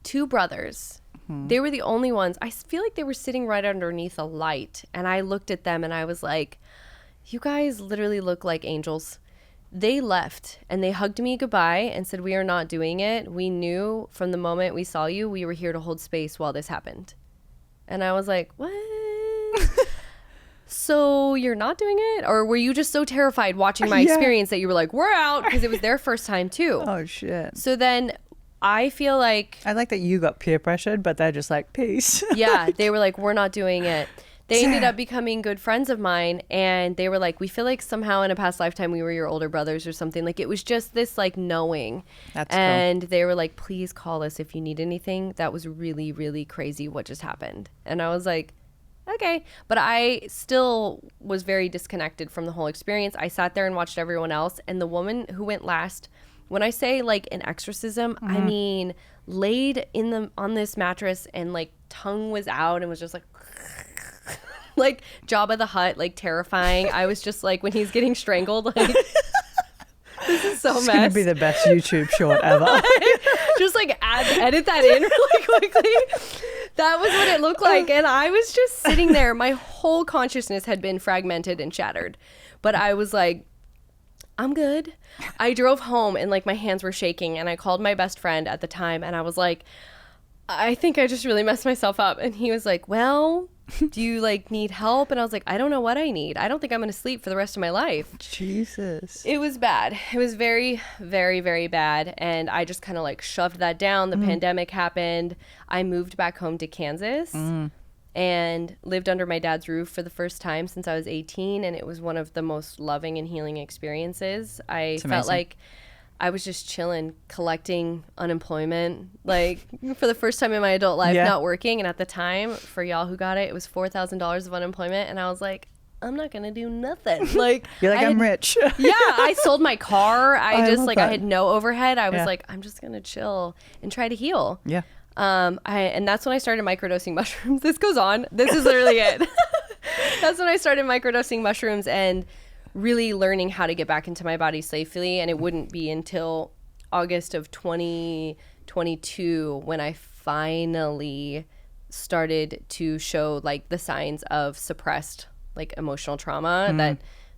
2 brothers, they were the only ones. I feel like they were sitting right underneath a light. And I looked at them, and I was like, you guys literally look like angels. They left, and they hugged me goodbye and said, we are not doing it. We knew from the moment we saw you, we were here to hold space while this happened. And I was like, what? So you're not doing it? Or were you just so terrified watching my experience that you were like, we're out? Because it was their first time too. Oh, shit. So then I feel like, I like that you got peer pressured, but they're just like, peace. yeah, they were like, we're not doing it. They ended up becoming good friends of mine, and they were like, we feel like somehow in a past lifetime we were your older brothers or something. Like, it was just this like knowing. That's and cool. They were like, please call us if you need anything. That was really, really crazy what just happened. And I was like, okay. But I still was very disconnected from the whole experience. I sat there and watched everyone else, and the woman who went last, when I say like an exorcism, I mean laid on this mattress and like tongue was out and was just like like Jabba the Hutt, like terrifying. I was just like, when he's getting strangled, like this is so It's mess. gonna be the best YouTube short ever. Just like edit that in really quickly. That was what it looked like. And I was just sitting there. My whole consciousness had been fragmented and shattered. But I was like, I'm good. I drove home and like my hands were shaking, and I called my best friend at the time and I was like, I think I just really messed myself up. And he was like, well, do you like need help? And I was like, I don't know what I need. I don't think I'm going to sleep for the rest of my life. Jesus. It was bad. It was very, very, very bad. And I just kind of like shoved that down. The pandemic happened. I moved back home to Kansas and lived under my dad's roof for the first time since I was 18. And it was one of the most loving and healing experiences. I felt like I was just chilling, collecting unemployment, like for the first time in my adult life, not working. And at the time, for y'all who got it, it was $4,000 of unemployment. And I was like, I'm not going to do nothing. Like, you're like, I'm rich. Yeah. I sold my car. I just like, that. I had no overhead. I was like, I'm just going to chill and try to heal. Yeah. And that's when I started microdosing mushrooms. This goes on. This is literally it. That's when I started microdosing mushrooms and really learning how to get back into my body safely. And it wouldn't be until August of 2022 when I finally started to show like the signs of suppressed like emotional trauma that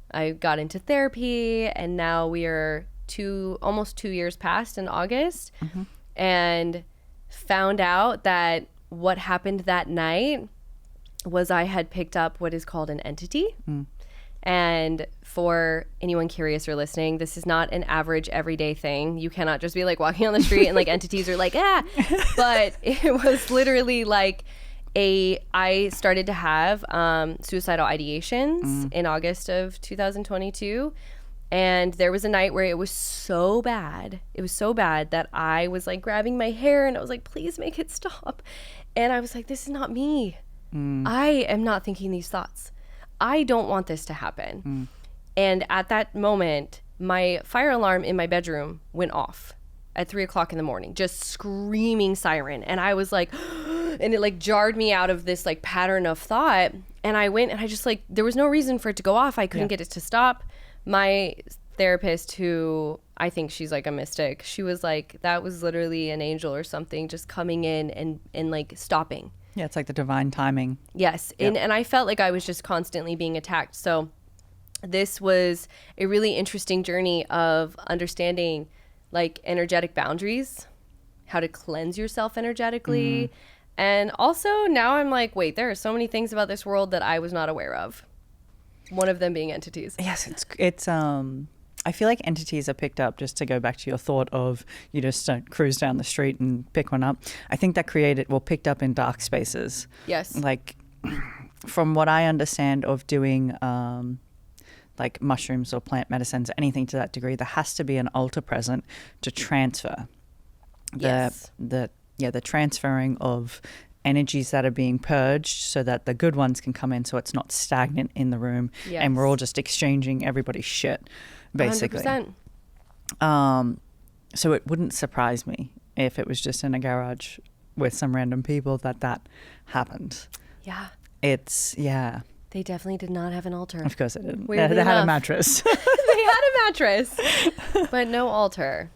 I got into therapy. And now we are almost 2 years past in August, and found out that what happened that night was I had picked up what is called an entity. And for anyone curious or listening, this is not an average everyday thing. You cannot just be like walking on the street and like entities are like, ah. But it was literally like I started to have suicidal ideations in August of 2022. And there was a night where it was so bad. It was so bad that I was like grabbing my hair and I was like, please make it stop. And I was like, this is not me. I am not thinking these thoughts. I don't want this to happen. And at that moment, my fire alarm in my bedroom went off at 3:00 in the morning, just screaming siren. And I was like, and it like jarred me out of this like pattern of thought. And I went and I just like, there was no reason for it to go off. I couldn't get it to stop. My therapist, who I think she's like a mystic, she was like, that was literally an angel or something just coming in and like stopping. Yeah, it's like the divine timing. Yes. And I felt like I was just constantly being attacked. So this was a really interesting journey of understanding like energetic boundaries, how to cleanse yourself energetically. And also now I'm like, wait, there are so many things about this world that I was not aware of. One of them being entities. Yes, it's I feel like entities are picked up, just to go back to your thought of you just don't cruise down the street and pick one up. I think that picked up in dark spaces. Yes. Like from what I understand of doing like mushrooms or plant medicines, anything to that degree, there has to be an altar present to transfer the transferring of energies that are being purged so that the good ones can come in, so it's not stagnant in the room. Yes. And we're all just exchanging everybody's shit, basically. 100%. So it wouldn't surprise me if it was just in a garage with some random people that happened. Yeah. They definitely did not have an altar. Of course it didn't. Weirdly They had a enough. mattress. They had a mattress, but no altar.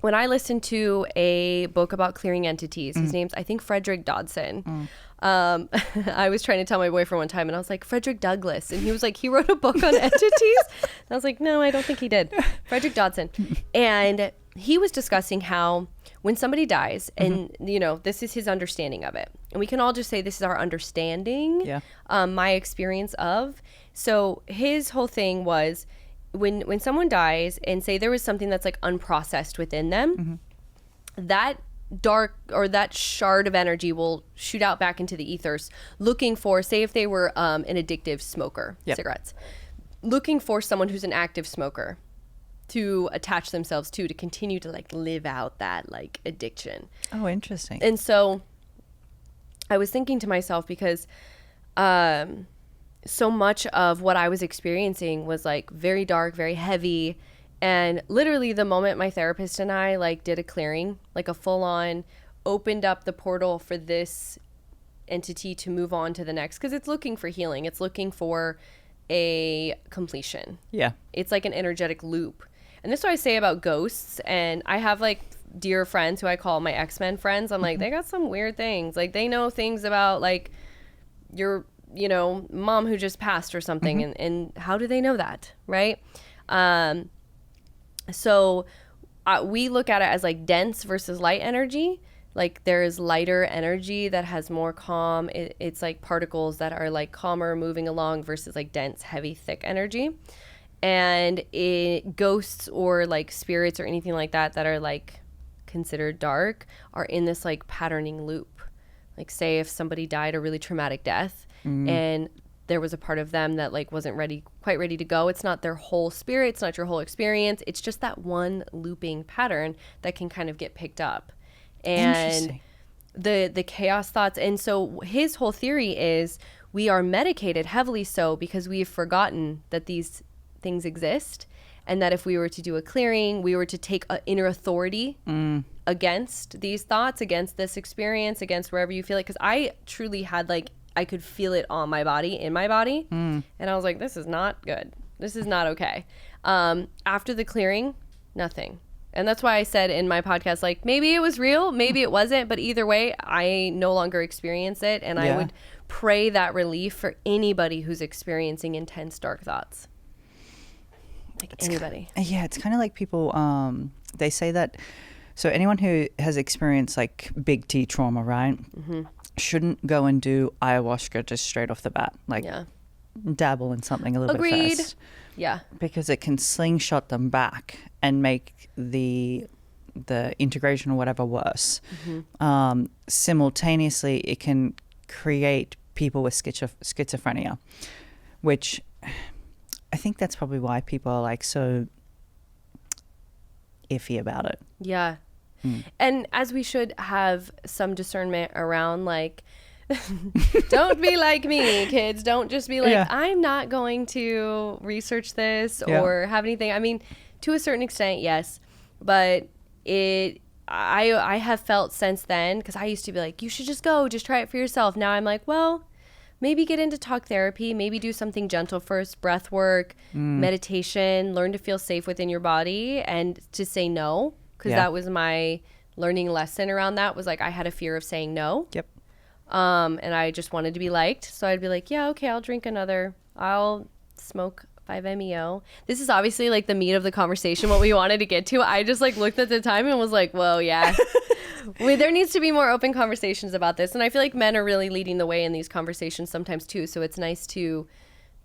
When I listened to a book about clearing entities, his name's, I think, Frederick Dodson. I was trying to tell my boyfriend one time, and I was like, Frederick Douglass. And he was like, he wrote a book on entities. And I was like, no, I don't think he did. Frederick Dodson. And he was discussing how when somebody dies, and, you know, this is his understanding of it. And we can all just say this is our understanding, my experience of. So his whole thing was, when someone dies and say there was something that's like unprocessed within them, that dark or that shard of energy will shoot out back into the ethers, looking for, say if they were an addictive smoker, cigarettes, looking for someone who's an active smoker to attach themselves to continue to like live out that like addiction. Oh, interesting. And so I was thinking to myself, because so much of what I was experiencing was like very dark, very heavy. And literally the moment my therapist and I like did a clearing, like a full on opened up the portal for this entity to move on to the next, because it's looking for healing. It's looking for a completion. Yeah. It's like an energetic loop. And this is what I say about ghosts. And I have like dear friends who I call my X-Men friends. I'm like, they got some weird things. Like they know things about like your, you know, mom who just passed or something. And how do they know that? Right. So we look at it as like dense versus light energy. Like there is lighter energy that has more calm. It's like particles that are like calmer moving along versus like dense, heavy, thick energy. And ghosts or like spirits or anything like that that are like considered dark are in this like patterning loop. Like say if somebody died a really traumatic death and there was a part of them that like wasn't quite ready to go. It's not their whole spirit. It's not your whole experience. It's just that one looping pattern that can kind of get picked up. And the chaos thoughts. And so his whole theory is we are medicated heavily so because we've forgotten that these things exist, and that if we were to do a clearing, we were to take an inner authority against these thoughts, against this experience, against wherever you feel it. Because I truly had like, I could feel it on my body, in my body. And I was like, this is not good. This is not okay. After the clearing, nothing. And that's why I said in my podcast, like, maybe it was real, maybe it wasn't, but either way, I no longer experience it. And I would pray that relief for anybody who's experiencing intense dark thoughts. Like anybody. It's kind of like people, they say that, so anyone who has experienced like big T trauma, right, shouldn't go and do ayahuasca just straight off the bat. Like dabble in something a little bit first. Yeah. Because it can slingshot them back and make the integration or whatever worse. Simultaneously, it can create people with schizophrenia, which I think that's probably why people are like so iffy about it. Yeah. And as we should have some discernment around, like, don't be like me, kids. Don't just be like, I'm not going to research this or have anything. I mean, to a certain extent, yes. But I have felt since then, because I used to be like, you should just go, just try it for yourself. Now I'm like, well, maybe get into talk therapy, maybe do something gentle first, breath work, meditation, learn to feel safe within your body and to say no. Because that was my learning lesson around that, was like I had a fear of saying no. Yep. And I just wanted to be liked. So I'd be like, yeah, okay, I'll smoke 5-MeO. This is obviously like the meat of the conversation, what we wanted to get to. I just like looked at the time and was like, whoa, yeah. There needs to be more open conversations about this. And I feel like men are really leading the way in these conversations sometimes too. So it's nice to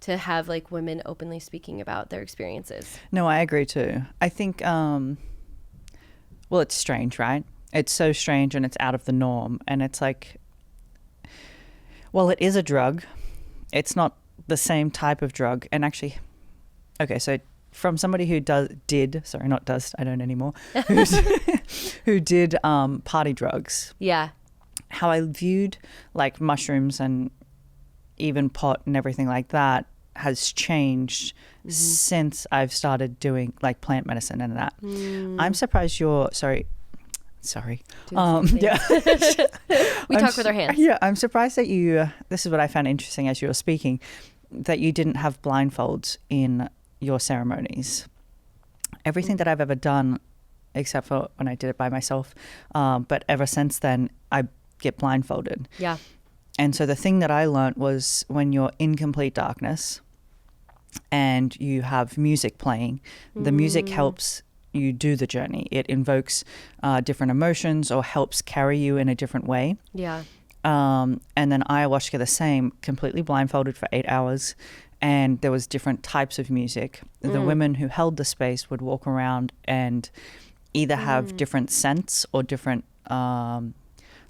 have like women openly speaking about their experiences. No, I agree too. I think, well, it's strange, right? It's so strange and it's out of the norm. And it's like, well, it is a drug. It's not the same type of drug. And actually, okay, so from somebody who I don't anymore, who did party drugs. Yeah. How I viewed like mushrooms and even pot and everything like that has changed since I've started doing like plant medicine and that. I'm surprised you're sorry. We talk with our hands. Yeah, I'm surprised that you, this is what I found interesting as you were speaking, that you didn't have blindfolds in your ceremonies. Everything that I've ever done, except for when I did it by myself, but ever since then, I get blindfolded. Yeah. And so the thing that I learned was when you're in complete darkness and you have music playing, the music helps you do the journey. It invokes different emotions or helps carry you in a different way. Yeah. And then ayahuasca the same, completely blindfolded for 8 hours. And there was different types of music. The women who held the space would walk around and either have different scents or different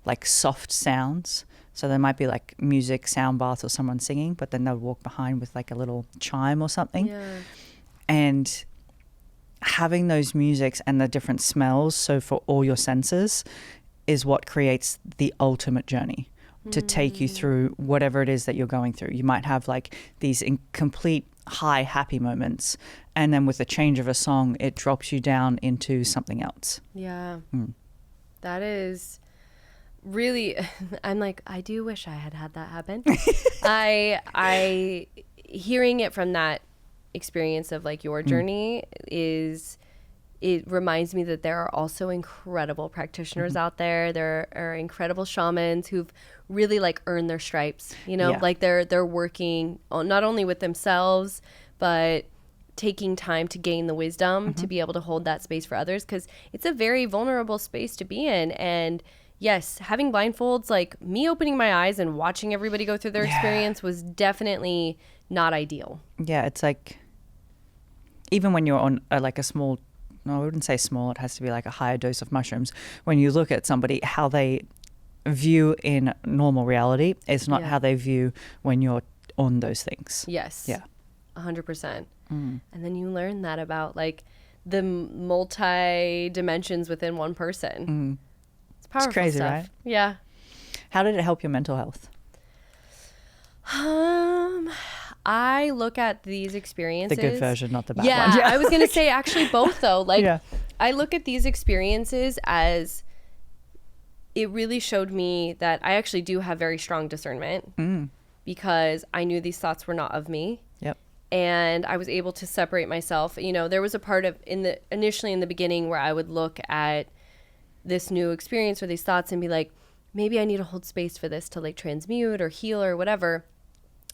like soft sounds. So there might be like music, sound bath, or someone singing, but then they'll walk behind with like a little chime or something. Yeah. And having those musics and the different smells, so for all your senses, is what creates the ultimate journey to take you through whatever it is that you're going through. You might have like these complete high happy moments, and then with the change of a song, it drops you down into something else. Yeah. That is really, I'm like, I do wish I had had that happen. I hearing it from that experience of like your journey it reminds me that there are also incredible practitioners out there. There are incredible shamans who've really like earned their stripes, you know, like they're working not only with themselves, but taking time to gain the wisdom to be able to hold that space for others, because it's a very vulnerable space to be in. And yes, having blindfolds, like me opening my eyes and watching everybody go through their experience was definitely not ideal. Yeah, it's like, even when you're on like a small, no, I wouldn't say small, it has to be like a higher dose of mushrooms. When you look at somebody, how they view in normal reality is not how they view when you're on those things. Yes. Yeah. 100%. And then you learn that about like the multi dimensions within one person. It's powerful. It's crazy, stuff. right? Yeah. How did it help your mental health? I look at these experiences. The good version, not the bad one. one. Yeah, I was going to say actually both though. Like Yeah. I look at these experiences as it really showed me that I actually do have very strong discernment because I knew these thoughts were not of me. Yep. And I was able to separate myself. You know, there was a part of initially in the beginning where I would look at this new experience or these thoughts and be like, maybe I need to hold space for this to like transmute or heal or whatever.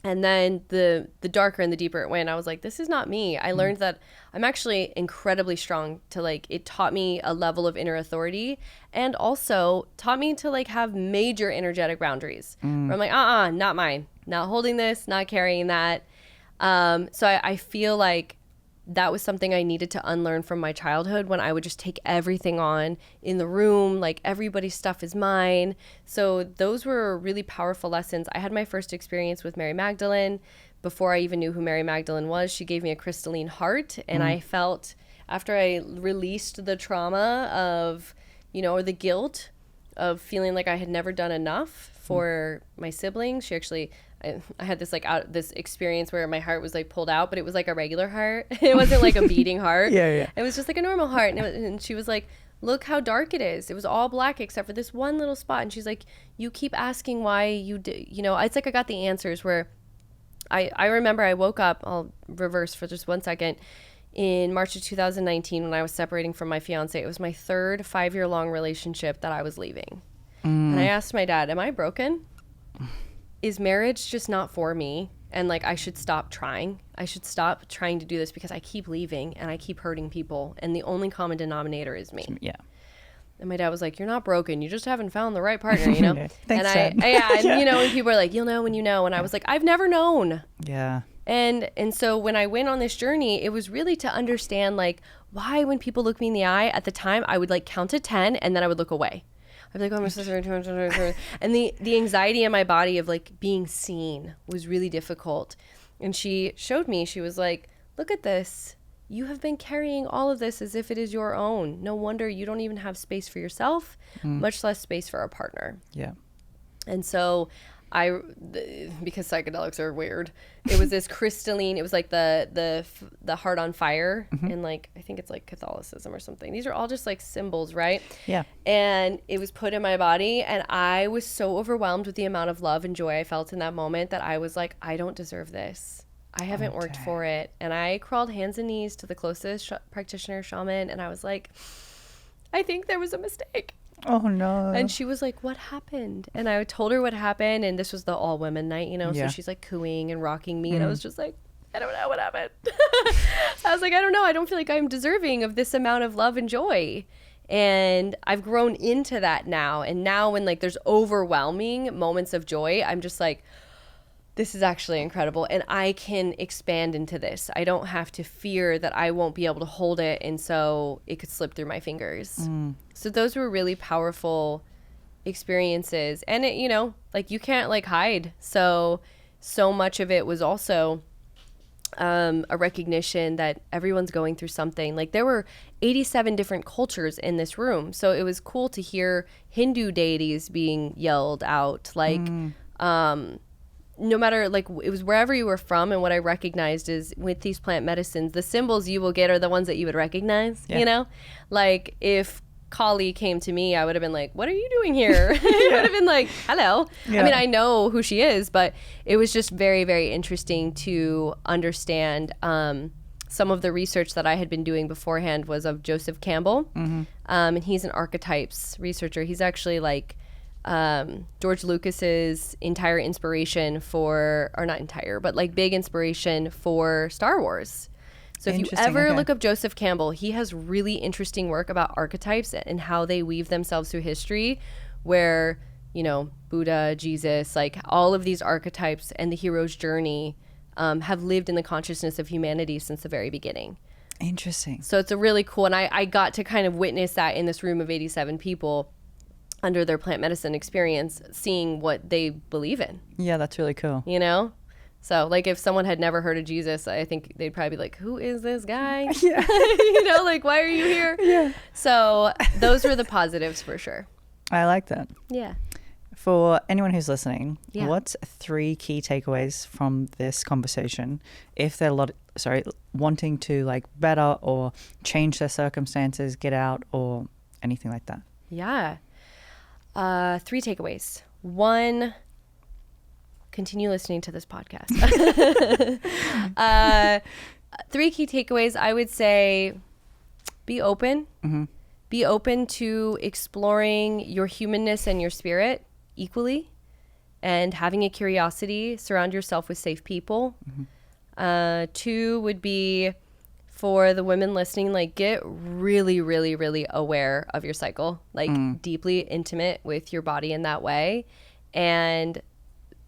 And then the darker and the deeper it went, I was like, this is not me. I learned that I'm actually incredibly strong to like, it taught me a level of inner authority and also taught me to like have major energetic boundaries where I'm like, not mine, not holding this, not carrying that. So I feel like that was something I needed to unlearn from my childhood when I would just take everything on in the room, like everybody's stuff is mine. So those were really powerful lessons. I had my first experience with Mary Magdalene before I even knew who Mary Magdalene was. She gave me a crystalline heart, and I felt after I released the trauma of, you know, or the guilt of feeling like I had never done enough for my siblings. She actually, I had this like this experience where my heart was like pulled out, but it was like a regular heart. It wasn't like a beating heart. Yeah. It was just like a normal heart. And she was like, look how dark it is. It was all black except for this one little spot. And she's like, you keep asking why you do, you know, it's like I got the answers where I remember I woke up, I'll reverse for just 1 second, in March of 2019 when I was separating from my fiance. It was my third 5-year-long relationship that I was leaving. And I asked my dad, am I broken? Is marriage just not for me? And like, I should stop trying. I should stop trying to do this because I keep leaving and I keep hurting people. And the only common denominator is me. Yeah. And my dad was like, you're not broken. You just haven't found the right partner, you know? Thanks, and Dad. you know, when people are like, you'll know when you know. And I was like, I've never known. Yeah. And so when I went on this journey, it was really to understand like why when people look me in the eye at the time, I would like count to 10 and then I would look away. I'd be like, oh, my sister. And the anxiety in my body of like being seen was really difficult. And she showed me, she was like, look at this. You have been carrying all of this as if it is your own. No wonder you don't even have space for yourself, much less space for a partner. Yeah. And so because psychedelics are weird, it was this crystalline, it was like the heart on fire, and like I think it's like Catholicism or something. These are all just like symbols, right? Yeah. And it was put in my body, and I was so overwhelmed with the amount of love and joy I felt in that moment that I was like, I don't deserve this. I haven't worked for it. And I crawled hands and knees to the closest practitioner shaman, and I was like, I think there was a mistake. Oh no. And she was like, what happened? And I told her what happened, and this was the all women night, you know. Yeah. So she's like cooing and rocking me, and I was just like, I don't know what happened. I was like, I don't know. I don't feel like I'm deserving of this amount of love and joy. And I've grown into that now. And now when like there's overwhelming moments of joy, I'm just like, this is actually incredible and I can expand into this. I don't have to fear that I won't be able to hold it and so it could slip through my fingers. So those were really powerful experiences. And it, you know, like you can't like hide. So much of it was also a recognition that everyone's going through something. Like there were 87 different cultures in this room. So it was cool to hear Hindu deities being yelled out. Like, no matter, like it was wherever you were from. And what I recognized is with these plant medicines, the symbols you will get are the ones that you would recognize, you know? Like if Kali came to me, I would have been like, what are you doing here? I would have been like, hello. I mean, I know who she is, but it was just very, very interesting to understand. Some of the research that I had been doing beforehand was of Joseph Campbell. And he's an archetypes researcher. He's actually like George Lucas's entire inspiration for, or not entire, but like big inspiration for Star Wars. So if you ever look up Joseph Campbell, he has really interesting work about archetypes and how they weave themselves through history, where, you know, Buddha, Jesus, like all of these archetypes and the hero's journey have lived in the consciousness of humanity since the very beginning. Interesting. So it's a really cool, and I got to kind of witness that in this room of 87 people under their plant medicine experience, seeing what they believe in. Yeah, that's really cool. You know? So, like, if someone had never heard of Jesus, I think they'd probably be like, who is this guy? Yeah. You know, like, why are you here? Yeah. So, those were the positives for sure. I like that. Yeah. For anyone who's listening, what's 3 key takeaways from this conversation if they're wanting to, like, better or change their circumstances, get out, or anything like that? Yeah. 3 takeaways. 1, continue listening to this podcast. 3 key takeaways, I would say be open. Be open to exploring your humanness and your spirit equally and having a curiosity. Surround yourself with safe people. 2 would be for the women listening, like get really, really, really aware of your cycle, like deeply intimate with your body in that way, and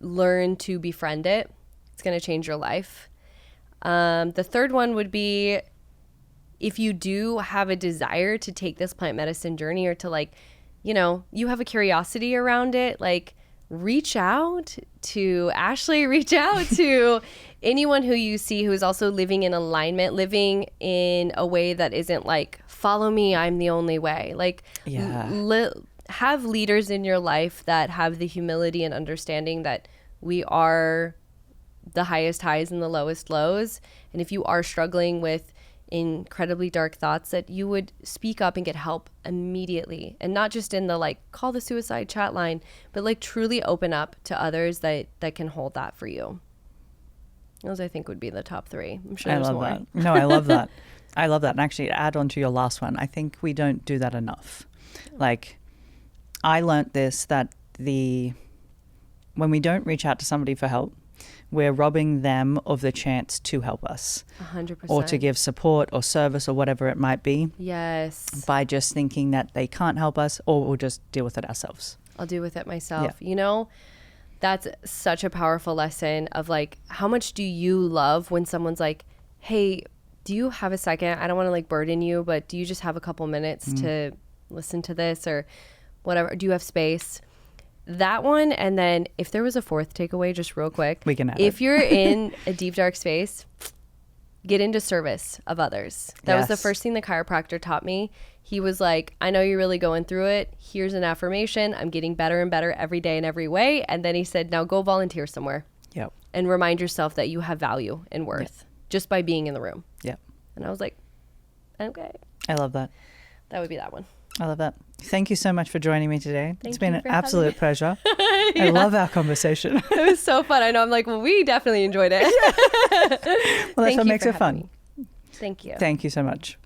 learn to befriend it. It's going to change your life. The 3rd one would be, if you do have a desire to take this plant medicine journey, or to, like, you know, you have a curiosity around it, like reach out to Ashley, reach out to anyone who you see who is also living in alignment, living in a way that isn't like, follow me, I'm the only way. Like, have leaders in your life that have the humility and understanding that we are the highest highs and the lowest lows. And if you are struggling with incredibly dark thoughts, that you would speak up and get help immediately, and not just in the like call the suicide chat line, but like truly open up to others that can hold that for you. Those, I think, would be the top 3. I'm sure there's more. That. No, I love that. I love that. And actually, to add on to your last one, I think we don't do that enough. Like, I learnt this, that when we don't reach out to somebody for help, we're robbing them of the chance to help us. 100%. Or to give support or service or whatever it might be. Yes. By just thinking that they can't help us, or we'll just deal with it ourselves. I'll deal with it myself. Yeah. You know, that's such a powerful lesson of like, how much do you love when someone's like, hey, do you have a second? I don't want to like burden you, but do you just have a couple minutes to listen to this or whatever? Do you have space? That one. And then if there was a 4th takeaway, just real quick, we can add if you're in a deep, dark space, get into service of others. That was the first thing the chiropractor taught me. He was like, I know you're really going through it. Here's an affirmation. I'm getting better and better every day in every way. And then he said, now go volunteer somewhere. Yep. And remind yourself that you have value and worth just by being in the room. Yep. And I was like, okay. I love that. That would be that one. I love that. Thank you so much for joining me today. It's been an having absolute pleasure. I love our conversation. It was so fun. I know. I'm like, well, we definitely enjoyed it. Well, that's what makes it fun. Thank you. Thank you so much.